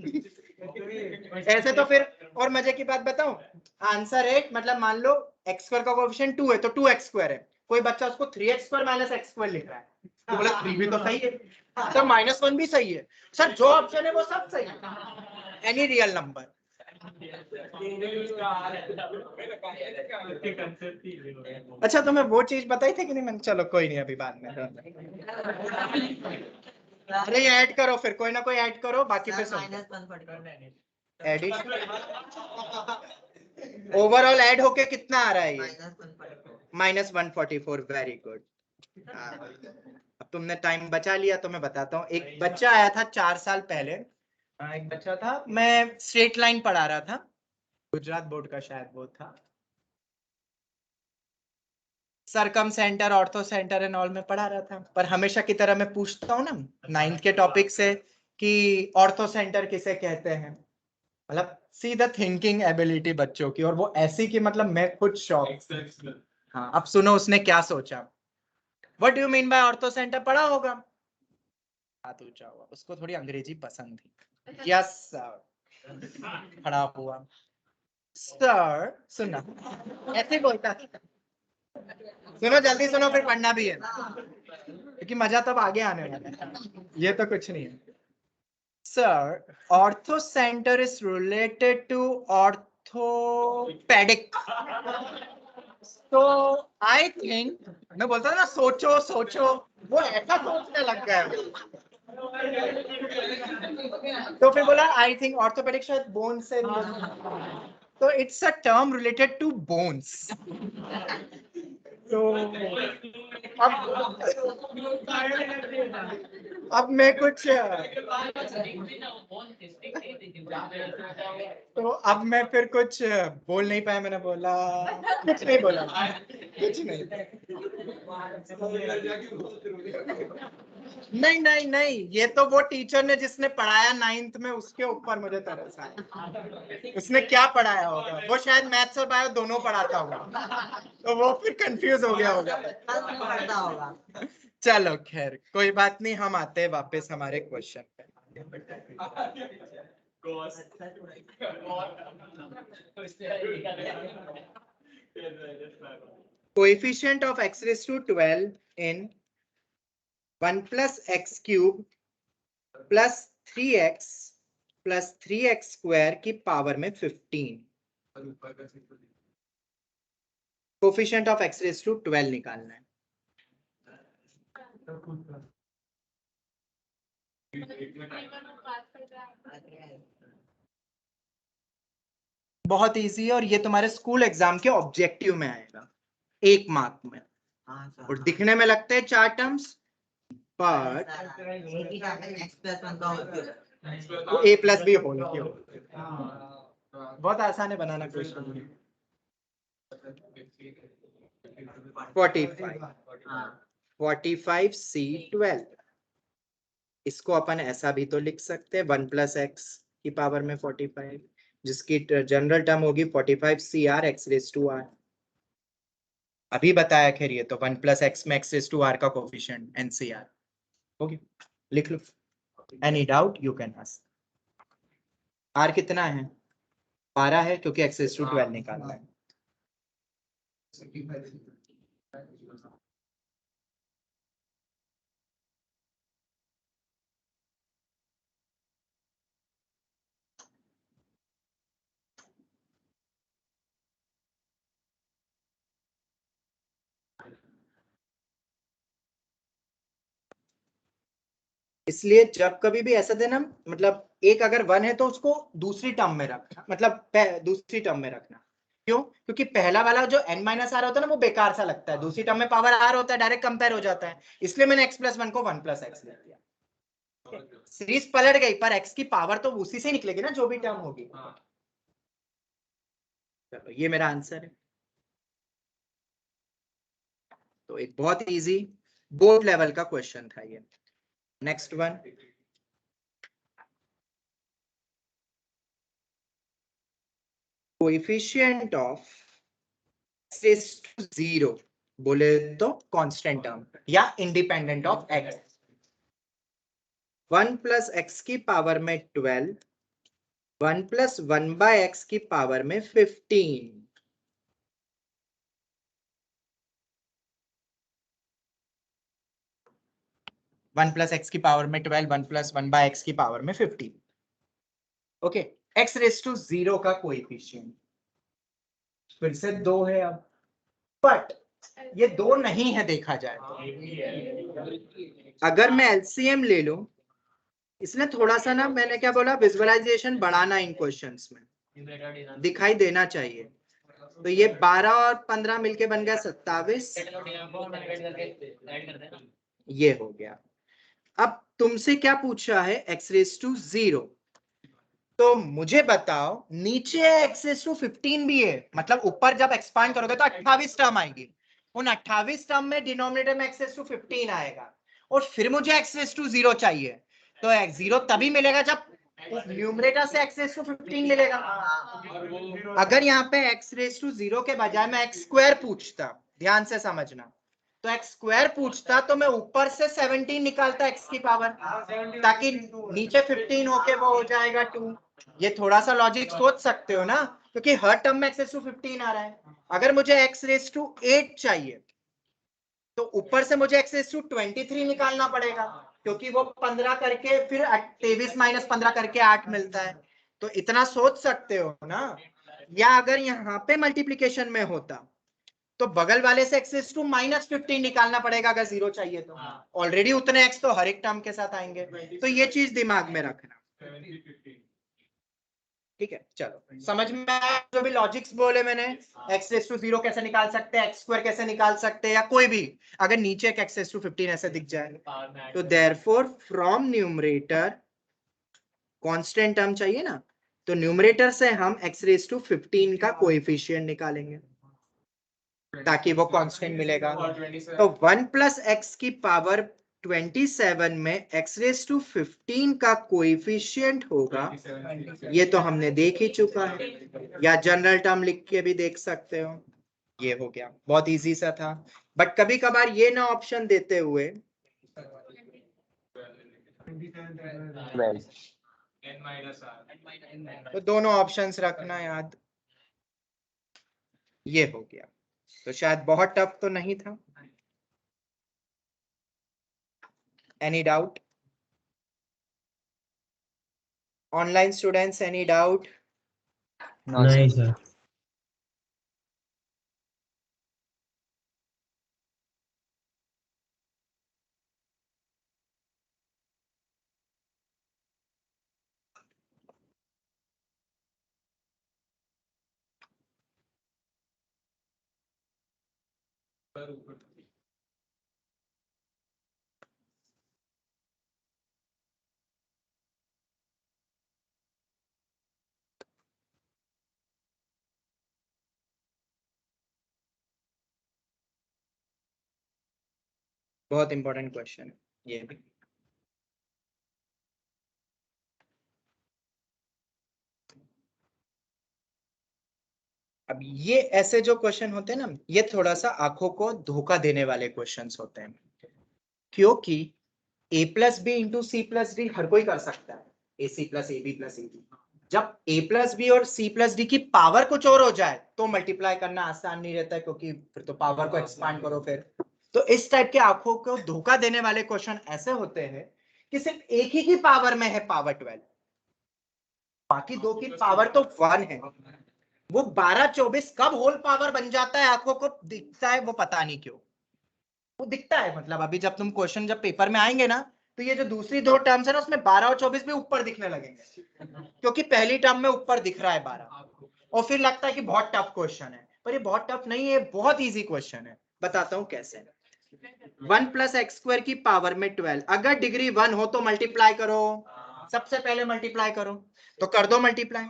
ऐसे तो फिर। और मजे की बात बताऊं, आंसर 8 मतलब मान लो x² का कोफिशिएंट 2 है तो 2x² है, कोई बच्चा उसको 3x² माइनस x² लिख रहा है, तो बोला 3 भी तो सही है, सर -1 भी सही है, सर जो ऑप्शन है वो सब सही है, एनी रियल नंबर। अच्छा तुम्हें वो चीज बताई थी कि नहीं मैंने? चलो कोई नहीं, अभी बाद में। अरे ऐड करो फिर, कोई ना कोई ऐड करो, बाकी फिर एडिशन ओवरऑल ऐड होके कितना आ रहा है ये? -144। Very good. अब तुमने टाइम बचा लिया तो मैं बताता हूँ। एक बच्चा आया था 4 साल पहले, एक बच्चा था, मैं स्ट्रेट लाइन पढ़ा रहा था, गुजरात बोर्ड का शायद वो था, circumcentre, orthocentre and all में पढ़ा रहा था। पर हमेशा की तरह मैं पूछता हूँ ना 9th के टॉपिक से कि ऑर्थो सेंटर किसे कहते हैं, मतलब सी द थिंकिंग एबिलिटी बच्चों की, और वो ऐसी कि मतलब मैं खुद शॉक। हाँ, अब सुनो उसने क्या सोचा। What do you mean by ortho centre? पढ़ा होगा, हाथ ऊंचा हुआ, उसको थोड़ी अंग्रेजी पसंद थी। यस सर, खड़ा हुआ, सर सुनना, ऐसे बोलता। सुनो जल्दी सुनो, फिर पढ़ना भी है, क्योंकि मजा तब आगे आने वाला है, ये तो कुछ नहीं है। Sir, orthocentre is related to orthopaedic. तो आई थिंक मैं बोलता था ना सोचो सोचो, वो ऐसा सोचने लग गया है। तो फिर बोला आई थिंक ऑर्थोपेडिक शायद बोन से, तो it's a term related to bones. तो अब मैं कुछ, तो अब मैं फिर कुछ बोल नहीं पाया, मैंने बोला कुछ नहीं बोला, कुछ नहीं। नहीं नहीं नहीं, ये तो वो टीचर ने जिसने पढ़ाया 9th में, उसके ऊपर मुझे तरस आया। उसने क्या पढ़ाया होगा, वो शायद मैथ्स और बायो दोनों पढ़ाता होगा, तो वो फिर कंफ्यूज हो गया होगा। चलो खैर कोई बात नहीं, हम आते हैं वापस हमारे क्वेश्चन पे। Coefficient of x raised to 12 in 1 plus x cube plus 3x plus 3x square की पावर में 15। Coefficient of x raised to 12 निकालना है। बहुत इजी है, और ये तुम्हारे स्कूल एग्जाम के ऑब्जेक्टिव में आएगा 1 मार्क में, और दिखने में लगते हैं 4 टर्म्स, बट वो a plus B whole cube. बहुत आसान है बनाना क्वेश्चन। 45c12, इसको अपन ऐसा भी तो लिख सकते हैं 1 प्लस एक्स की पावर में 45, जिसकी जनरल टर्म होगी 45cr x raise to r। अभी बताया खैर, ये तो 1 प्लस एक्स में x रेज टू r का कोफिशिएंट NCR। ओके लिख लो, any doubt you can ask. r कितना है, 12 है, क्योंकि x रेज टू 12 निकालना है। इसलिए जब कभी भी ऐसा देना, मतलब एक अगर 1 है तो उसको दूसरी टर्म में रखना, मतलब दूसरी टर्म में रखना। क्यों? क्योंकि पहला वाला जो n माइनस आर होता है ना, वो बेकार सा लगता है, दूसरी टर्म में पावर आर होता है, डायरेक्ट कंपेयर हो जाता है, इसलिए मैंने x प्लस 1 को 1 प्लस एक्स ले दिया। सीरीज पलट गई, पर x की पावर तो उसी से निकलेगी ना, जो भी टर्म होगी। चलो ये मेरा आंसर है। तो एक बहुत इजी बोर्ड लेवल का क्वेश्चन था ये। Next one, coefficient of x raised to 0 बोले तो कांस्टेंट टर्म या independent of x। 1 plus x की पावर में 12, 1 प्लस 1 बाय एक्स की पावर में 15। वन प्लस एक्स की पावर में 12, 1 प्लस 1 बाय एक्स की पावर में 15। ओके, x रेज टू 0 का कोएफिशिएंट फिर से 2 है अब, बट ये 2 नहीं है देखा जाए तो। अगर मैं एलसीएम ले लूं, इसमें थोड़ा सा ना, मैंने क्या बोला, विजुअलाइजेशन बढ़ाना इन क्वेश्चंस में, दिखाई देना चाहिए। तो ये 12 और 15 मिलके बन गया 27, ये हो गया। अब तुमसे क्या पूछा है, x रेज टू 0, तो मुझे बताओ नीचे x रेज टू 15 भी है, मतलब ऊपर जब एक्सपांड करोगे तो 28 टर्म आएगी, उन 28 टर्म में डिनोमिनेटर में x रेज टू 15 आएगा, और फिर मुझे x रेज टू 0 चाहिए, तो x 0 तभी मिलेगा जब न्यूमरेटर से x रेज टू 15 मिलेगा। अगर यहाँ पे x रेज टू 0 के बजाय मैं x स्क्वायर पूछता, ध्यान से समझना, तो x स्क्वायर पूछता तो मैं ऊपर से 17 निकालता x की पावर, ताकि नीचे 15 होके वो हो जाएगा 2। ये थोड़ा सा लॉजिक सोच सकते हो ना, क्योंकि हर टर्म में x रेज टू 15 आ रहा है। अगर मुझे x रेज टू 8 चाहिए, तो ऊपर से मुझे x रेज टू 23 निकालना पड़ेगा, क्योंकि वो 15 करके फिर 23 माइनस 15 करके 8 मिलता है। तो इतना सोच सकते हो ना। या अगर यहाँ पे मल्टीप्लीकेशन में होता तो बगल वाले से x रेज़ टू -15 निकालना पड़ेगा अगर 0 चाहिए तो। ऑलरेडी उतने x तो हर एक टर्म के साथ आएंगे, तो ये चीज दिमाग में रखना। ठीक है, चलो समझ में आया जो भी लॉजिक्स बोले मैंने। x रेज़ टू 0 कैसे निकाल सकते हैं, x² कैसे निकाल सकते हैं, या कोई भी अगर नीचे एक x रेज़ टू 15 ऐसे दिख जाए तो therefore from numerator constant term चाहिए ना, तो न्यूमरेटर से हम x रेज़ टू 15 का कोएफिशिएंट निकालेंगे ताकि वो कांस्टेंट मिलेगा। तो 1 प्लस एक्स की पावर 27 में x रेज़ टू 15 का कोएफिशिएंट होगा, ये तो हमने देख ही चुका है, या जनरल टर्म लिख के भी देख सकते हो। ये हो गया, बहुत इजी सा था। बट कभी कभार ये ना ऑप्शन देते हुए 12 तो दोनों ऑप्शंस रखना याद। ये हो गया, तो शायद बहुत टफ तो नहीं था। Any doubt online students, any doubt? नहीं सर। बहुत इंपॉर्टेंट क्वेश्चन है ये भी। अब ये ऐसे जो क्वेश्चन होते हैं ना, ये थोड़ा सा आंखों को धोखा देने वाले क्वेश्चंस होते हैं, क्योंकि a plus B into C plus D हर कोई कर सकता है, A C plus A B plus A B. जब a प्लस बी और c प्लस डी की पावर कुछ और हो जाए तो मल्टीप्लाई करना आसान नहीं रहता है, क्योंकि फिर तो पावर को एक्सपांड करो फिर। तो इस टाइप के आंखों को धोखा देने वाले क्वेश्चन ऐसे होते हैं कि सिर्फ एक ही की पावर में है पावर 12, बाकी दो की पावर तो 1 है। वो 12-24 कब होल पावर बन जाता है आंखों को दिखता है वो पता नहीं क्यों वो दिखता है। मतलब अभी जब तुम क्वेश्चन जब पेपर में आएंगे ना, तो ये जो दूसरी दो टर्म्स है ना, उसमें 12 और 24 भी ऊपर दिखने लगेंगे, क्योंकि पहली टर्म में ऊपर दिख रहा है 12, और फिर लगता है कि बहुत टफ क्वेश्चन है, पर ये बहुत टफ नहीं है, बहुत इजी क्वेश्चन है। बताता हूं कैसे। 1 प्लस x² की पावर में 12, अगर डिग्री 1 हो तो मल्टीप्लाई करो, सबसे पहले मल्टीप्लाई करो, तो कर दो मल्टीप्लाई।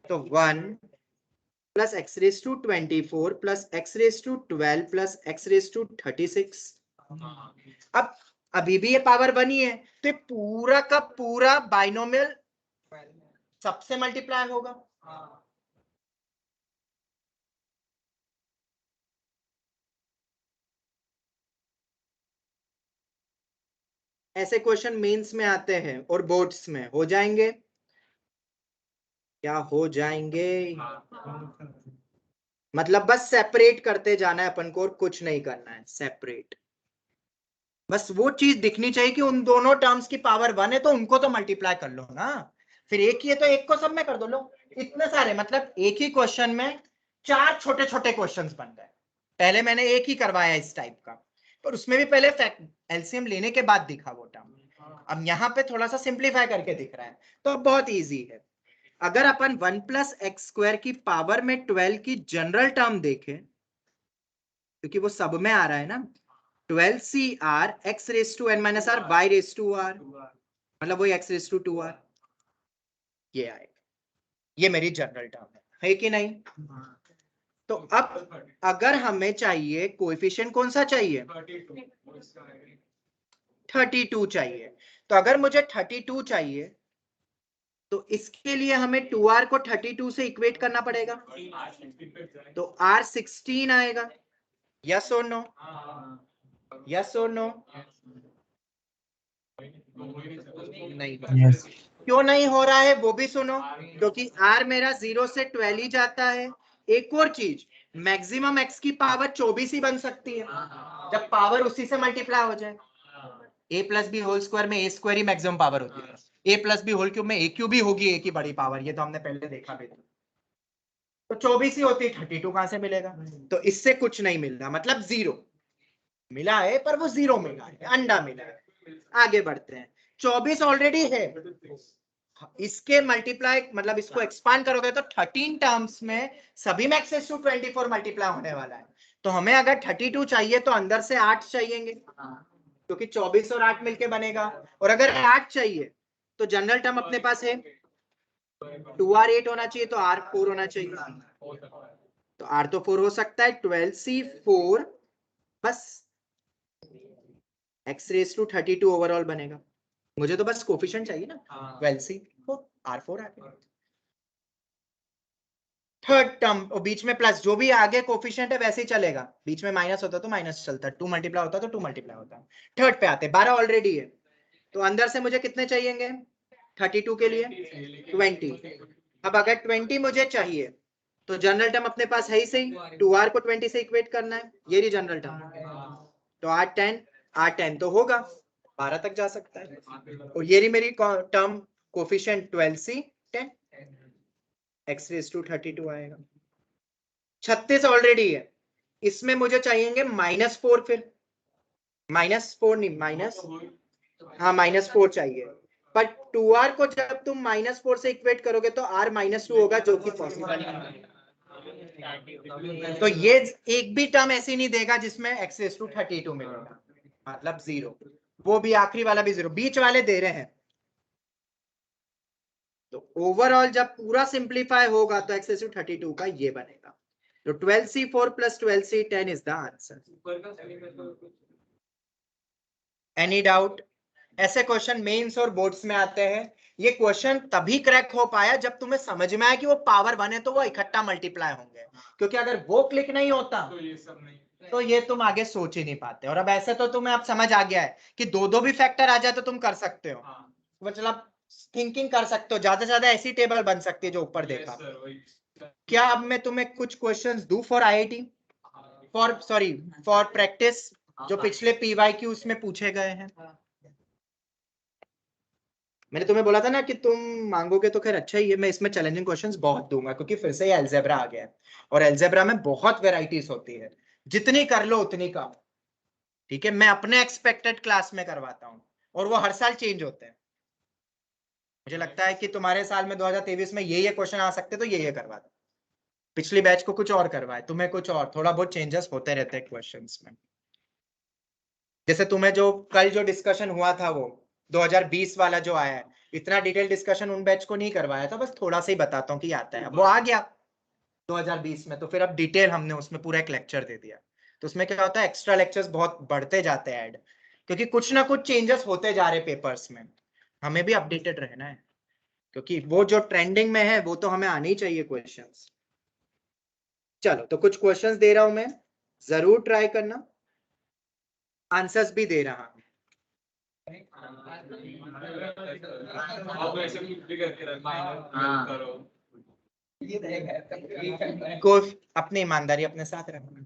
तो 1 plus x raise to 24 plus x raise to 12 plus x raise to 36। अब अभी भी ये पावर 1 ही है, तो ये पूरा का पूरा बाइनोमियल सबसे मल्टीप्लाई होगा। ऐसे क्वेश्चन मेंस में आते हैं और बोर्ड्स में हो जाएंगे, क्या हो जाएंगे, मतलब बस सेपरेट करते जाना है अपन को और कुछ नहीं करना है, सेपरेट। बस वो चीज दिखनी चाहिए कि उन दोनों टर्म्स की पावर 1 है तो उनको तो मल्टीप्लाई कर लो ना, फिर एक ही है तो एक को सब में कर दो। लो इतने सारे, मतलब एक ही क्वेश्चन में 4 छोटे छोटे क्वेश्चंस बन गए। पहले मैंने एक ही करवाया इस टाइप का, पर उसमें भी पहले एलसीएम लेने के बाद दिखा वो टर्म, अब यहाँ पे थोड़ा सा सिंप्लीफाई करके दिख रहा है, तो अब बहुत ईजी है। अगर अपन 1 प्लस x² की पावर में 12 की जनरल टर्म देखें, क्योंकि वो सब में आ रहा है ना, 12CR x raise to n minus r y raise to r, मतलब वही x रेज़ टू 2r, ये आएगा, ये मेरी जनरल टर्म है कि नहीं। तो अब अगर हमें चाहिए कोएफिशिएंट कौन सा चाहिए, 32 चाहिए, तो अगर मुझे 32 चाहिए तो इसके लिए हमें 2r को 32 से इक्वेट करना पड़ेगा, तो r 16 आएगा। यस और नो, यस और नो? नहीं यस। क्यों नहीं हो रहा है वो भी सुनो, क्योंकि r मेरा 0 से 12 ही जाता है। एक और चीज, मैक्सिमम x की पावर 24 ही बन सकती है जब पावर उसी से मल्टीप्लाई हो जाए। a plus B whole square में a स्क्वायर ही मैक्सिमम पावर होती है, a plus B whole cube में a क्यूब भी होगी a की बड़ी पावर, ये तो हमने पहले देखा भी था। तो 24 ही होती, 32 कहां से मिलेगा? तो इससे कुछ नहीं मिल रहा, मतलब 0 मिला है, पर वो 0 मिला है, अंडा मिला है। आगे बढ़ते हैं। 24 ऑलरेडी है, इसके मल्टीप्लाई मतलब इसको एक्सपांड करोगे तो 13 टर्म्स में सभी में एक्सेस टू 24 मल्टीप्लाई होने वाला है। तो हमें अगर 32 चाहिए तो अंदर से 8 चाहिएंगे, क्योंकि 24 और 8 मिलके बनेगा। और अगर 8 चाहिए तो जनरल टर्म अपने पास है, 2r 8 होना चाहिए, तो r 4 होना चाहिए। तो r तो 4 हो सकता है, 12c 4 बस x रेज टू 32 ओवरऑल बनेगा। मुझे तो बस कोफिशिएंट चाहिए ना, 12c 4 r 4 आ गया। थर्ड टर्म और बीच में प्लस, जो भी आगे कोफिशिएंट है वैसे ही चलेगा, बीच में माइनस होता तो माइनस चलता, 2 मल्टीप्लाई होता तो 2 मल्टीप्लाई होता। थर्ड पे आते, 12 ऑलरेडी है, तो अंदर से मुझे कितने चाहिएंगे 32 के लिए 20। अब अगर 20 मुझे चाहिए तो जनरल टर्म अपने पास है ही सही, 2r को 20 से इक्वेट करना है, ये रही जनरल टर्म। तो r 10 तो होगा, 12 तक जा सकता है। और ये रही मेरी term coefficient 12c 10, x raise to 32 आएगा। 36 ऑलरेडी है, इसमें मुझे चाहिएंगे -4, फिर -4 नहीं माइनस, हाँ -4 चाहिए। पर 2r को जब तुम -4 से इक्वेट करोगे तो r -2 होगा, जो कि पॉसिबल है। तो ये एक भी टर्म ऐसी नहीं देगा जिसमें x रेज टू 32 मिलेगा, मतलब 0। वो भी आखिरी वाला भी 0, बीच वाले दे रहे हैं। तो ओवरऑल जब पूरा सिंप्लीफाई होगा तो x रेज टू 32 का ये बनेगा। तो 12c 4 plus 12c 10 is the answer. Any doubt? ऐसे क्वेश्चन मेंस और बोर्ड्स में आते हैं। ये क्वेश्चन तभी क्रैक हो पाया जब तुम्हें समझ में आया कि वो पावर 1 है तो वो इकट्ठा मल्टीप्लाई होंगे, क्योंकि अगर वो क्लिक नहीं होता तो ये तुम आगे सोच ही नहीं पाते। और अब ऐसे तो तुम्हें अब समझ आ गया है कि दो दो भी फैक्टर आ जाए तो तुम कर सकते हो, मतलब थिंकिंग कर सकते हो, ज्यादा से ज्यादा ऐसी टेबल बन सकती है जो ऊपर देखा। क्या अब मैं तुम्हें कुछ क्वेश्चंस दूं फॉर आईआईटी, फॉर प्रैक्टिस, जो पिछले पीवाईक्यू में पूछे गए हैं? मैंने तुम्हें बोला था ना कि तुम मांगोगे तो खैर अच्छा ही है, मैं इसमें चैलेंजिंग क्वेश्चंस बहुत दूंगा, क्योंकि फिर से ये अलजेब्रा आ गया है और अलजेब्रा में बहुत वेराइटीज होती है, जितनी कर लो उतनी कम। ठीक है, मैं अपने एक्सपेक्टेड क्लास में करवाता हूँ और वो हर साल चेंज होते हैं। मुझे लगता है कि तुम्हारे साल में 2023 में ये क्वेश्चन आ सकते तो ये करवा दो, पिछली बैच को कुछ और करवाए, तुम्हें कुछ और, थोड़ा बहुत चेंजेस होते रहते हैं क्वेश्चंस में। जैसे तुम्हें जो कल जो डिस्कशन हुआ था वो 2020 वाला जो आया है, इतना डिटेल डिस्कशन उन बैच को नहीं करवाया था, बस थोड़ा सा ही बताता हूँ कि आता है। वो आ गया 2020 में, तो फिर अब डिटेल हमने उसमें पूरा एक लेक्चर दे दिया। तो उसमें क्या होता है, एक्स्ट्रा लेक्चर्स बहुत बढ़ते जाते हैं ऐड, क्योंकि कुछ ना कुछ चेंजेस होते जा रहे पेपर्स में, हमें भी अपडेटेड रहना है, क्योंकि वो जो ट्रेंडिंग में है वो तो हमें आने ही चाहिए क्वेश्चंस। चलो, तो कुछ क्वेश्चंस दे रहा हूं मैं, जरूर ट्राई करना, आंसर्स भी दे रहा हूं। अपनी ईमानदारी अपने साथ रखना।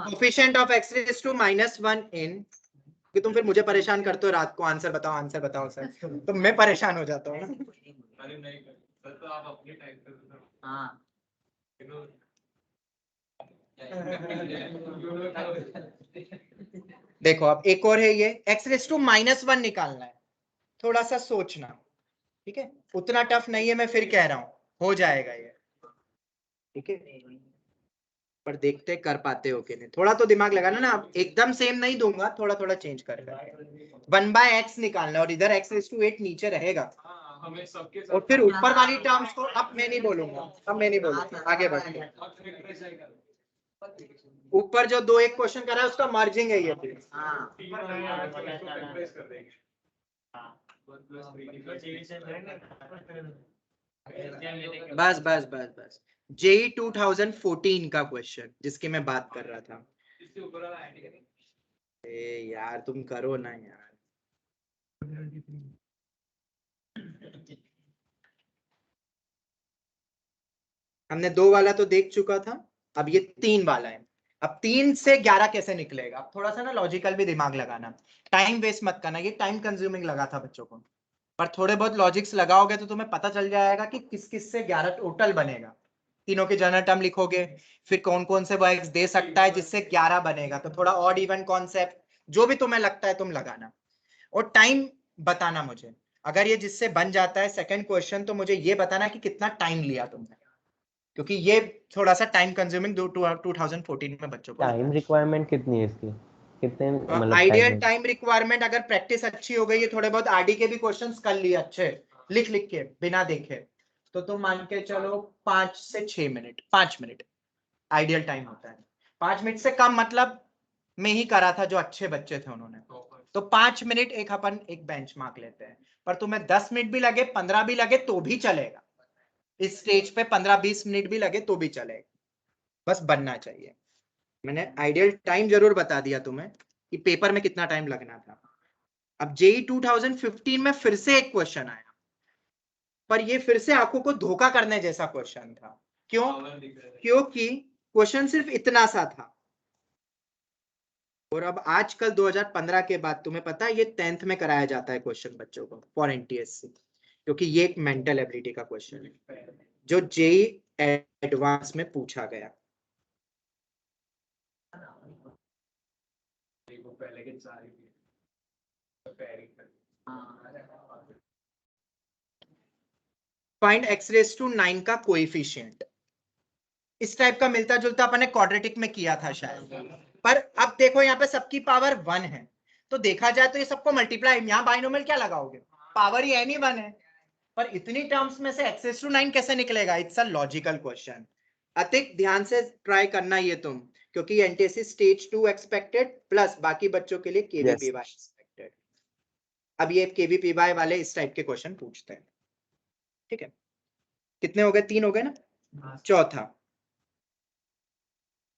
Coefficient of x raise to -1 in, कि तुम फिर मुझे परेशान करते हो रात को, आंसर बताओ सर, तो मैं परेशान हो जाता हूँ ना। अरे नहीं सर, तो आप अपने टाइम पे हाँ देखो अब एक और है, ये x रेज़ टू -1 निकालना है, थोड़ा सा सोचना, ठीक है, उतना टफ नहीं है, मैं फिर कह रहा हूँ हो जाएगा ये, ठीक है, पर देखते कर पाते हो कि नहीं, थोड़ा तो दिमाग लगाना ना, एकदम सेम नहीं दूंगा, थोड़ा थोड़ा चेंज कर 1/x निकालना, और इधर x रेज़ टू 8 नीचे रहेगा, और फिर ऊपर वाली टर्म्स को अब मैं नहीं बोलूंगा, आगे बढ़ते। ऊपर जो 2-1 क्वेश्चन करा है उसका मार्जिंग है ये, बस जेई 2014 का क्वेश्चन जिसकी मैं बात कर रहा था। ए यार तुम करो ना यार, हमने 2 वाला तो देख चुका था, अब ये 3 वाला है। अब 3 से 11 कैसे निकलेगा, अब थोड़ा सा ना लॉजिकल भी दिमाग लगाना, टाइम वेस्ट मत करना, ये टाइम कंज्यूमिंग लगा था बच्चों को, पर थोड़े बहुत लॉजिक्स लगाओगे तो तुम्हें पता चल जाएगा कि किस किस से 11 टोटल बनेगा। तीनों के जनरल टर्म लिखोगे, फिर कौन कौन से वो x दे सकता है जिससे 11 बनेगा, तो थोड़ा ऑड इवन कॉन्सेप्ट जो भी तुम्हें लगता है तुम लगाना, और टाइम बताना मुझे। अगर ये जिससे बन जाता है सेकंड क्वेश्चन, तो मुझे ये बताना कि कितना टाइम लिया तुमने, क्योंकि ये थोड़ा सा टाइम कंज्यूमिंग 2014 में बच्चों को टाइम रिक्वायरमेंट कितनी है इसकी, कितने मतलब आइडियल टाइम? टाइम रिक्वायरमेंट, अगर प्रैक्टिस अच्छी हो गई है, थोड़े बहुत आरडी के भी क्वेश्चंस कर लिए अच्छे लिख लिख के बिना देखे, तो तुम मान के चलो 5 से 6 मिनट, 5 मिनट आइडियल टाइम होता है। 5 मिनट से कम मतलब में ही करा था जो अच्छे बच्चे थे उन्होंने, तो 5 मिनट एक अपन एक बेंच मार्क लेते हैं। पर तुम्हें 10 मिनट भी लगे, 15 भी लगे तो भी चलेगा, इस स्टेज पे 15-20 मिनट भी लगे तो भी चलेगा, बस बनना चाहिए। मैंने आइडियल टाइम जरूर बता दिया तुम्हें कि पेपर में कितना टाइम लगना था। अब जेई 2015 में फिर से एक क्वेश्चन आया, पर ये फिर से आंखों को धोखा करने जैसा क्वेश्चन था। क्यों? क्योंकि क्वेश्चन सिर्फ इतना सा था, और अब आजकल 2015 के बाद तुम्हें पता है ये 10th में कराया जाता है क्वेश्चन बच्चों को फॉर एनटीएससी, क्योंकि ये एक मेंटल एबिलिटी का क्वेश्चन है जो जेई एडवांस में पूछा गया। फाइंड x रेज टू 9 का कोएफिशिएंट, इस टाइप का मिलता जुलता अपने क्वाड्रेटिक में किया था शायद, पर अब देखो यहाँ पे सबकी पावर 1 है, तो देखा जाए तो ये सबको मल्टीप्लाई, यहाँ बाइनोमियल क्या लगाओगे, पावर ही एनी 1 है, पर इतनी टर्म्स में से x रेज टू 9 कैसे निकलेगा? It's a logical question. Atiq ध्यान से ट्राई करना ये तुम, क्योंकि एनटीएससी स्टेज 2 एक्सपेक्टेड प्लस बाकी बच्चों के लिए केवीपीवाई एक्सपेक्टेड। अब ये केवीपीवाई वाले इस टाइप के क्वेश्चन पूछते हैं, ठीक है? कितने हो गए? 3 हो गए ना? चौथा,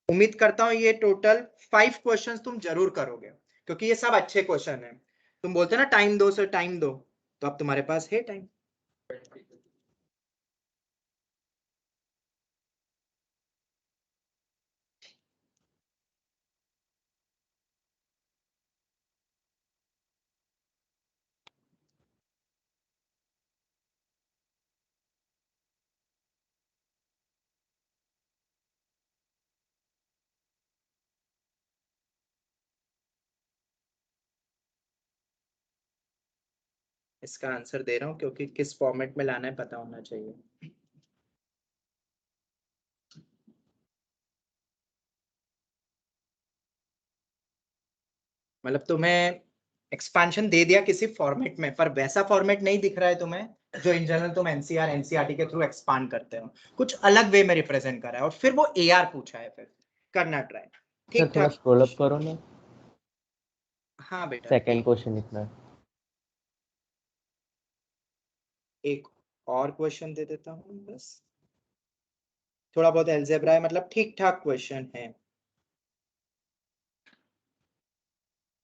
उम्मीद करता हूं ये टोटल 5 क्वेश्चंस तुम जरूर करोगे, क्योंकि ये सब अच्छे क्वेश्चन हैं। तुम बोलते ना टाइम दो, सर टाइम दो, तो अब तुम्हारे पास है टाइम। इसका आंसर दे रहा हूं क्योंकि किस फॉर्मेट में लाना है पता होना चाहिए। मतलब तुम्हें एक्सपांशन दे दिया किसी फॉर्मेट में, पर वैसा फॉर्मेट नहीं दिख रहा है तुम्हें जो इन जनरल तुम एनसीआर एनसीईआरटी के थ्रू एक्सपांड करते हो, कुछ अलग वे में रिप्रेजेंट करा है, और फिर वो एआर पूछा है, फिर करना ट्राई। सर ठीक थोड़ा ठाक। स्क्रॉल अप करो ना, हाँ बेटा, सेकंड क्वेश्चन इतना है। एक और क्वेश्चन दे देता हूँ बस, थोड़ा बहुत अलजेब्रा है, मतलब ठीक ठाक क्वेश्चन है।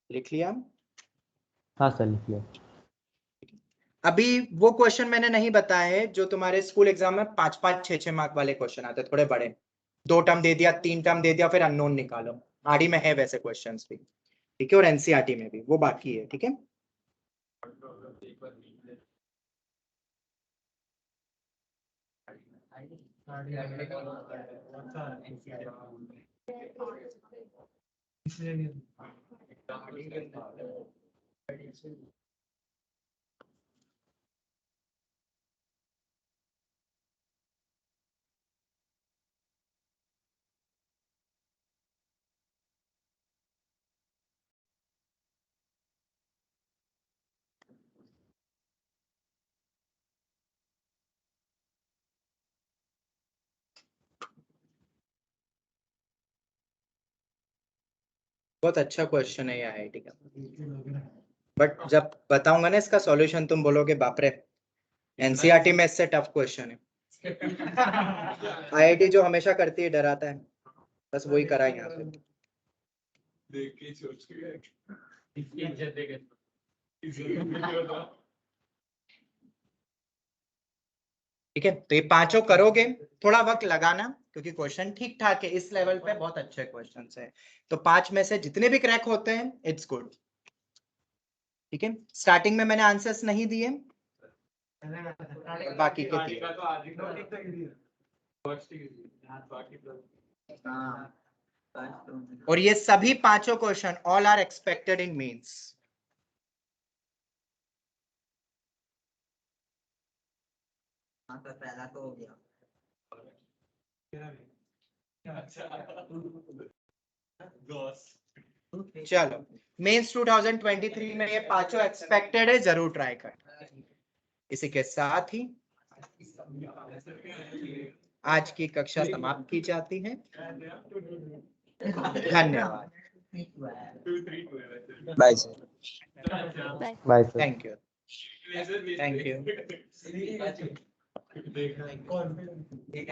लिख लिया? हाँ सर लिख लिया। अभी वो क्वेश्चन मैंने नहीं बताया है जो तुम्हारे स्कूल एग्जाम में 5-5 6-6 मार्क वाले क्वेश्चन आते हैं, थोड़े बड़े, 2 टर्म दे दिया, 3 टर्म दे दिया, फिर अननोन निकालो। आरडी में है वैसे क्वेश्चंस भी, ठीक है, और एनसीईआरटी में भी वो बाकी है, ठीक है। बहुत अच्छा क्वेश्चन है ये आईआईटी का, बट जब बताऊंगा ना इसका सॉल्यूशन तुम बोलोगे बाप रे, एनसीईआरटी में इससे टफ क्वेश्चन है। आईआईटी जो हमेशा करती है डराता है, बस वही करा है यहाँ पे। ठीक है, तो ये पांचों करोगे, थोड़ा वक्त लगाना क्योंकि क्वेश्चन ठीक ठाक है, इस लेवल पे बहुत अच्छे क्वेश्चन है, तो 5 में से जितने भी क्रैक होते हैं इट्स गुड। ठीक है, स्टार्टिंग में मैंने आंसर्स नहीं दिए, बाकी के दिए। और ये सभी पांचों question all are expected in mains. पहला तो हो गया। चलो मेंस 2023 में ये पांचों एक्सपेक्टेड है, जरूर ट्राई कर। इसी के साथ ही आज की कक्षा समाप्त की जाती है। धन्यवाद। Bye sir. Bye sir. Thank you. Thank you. एक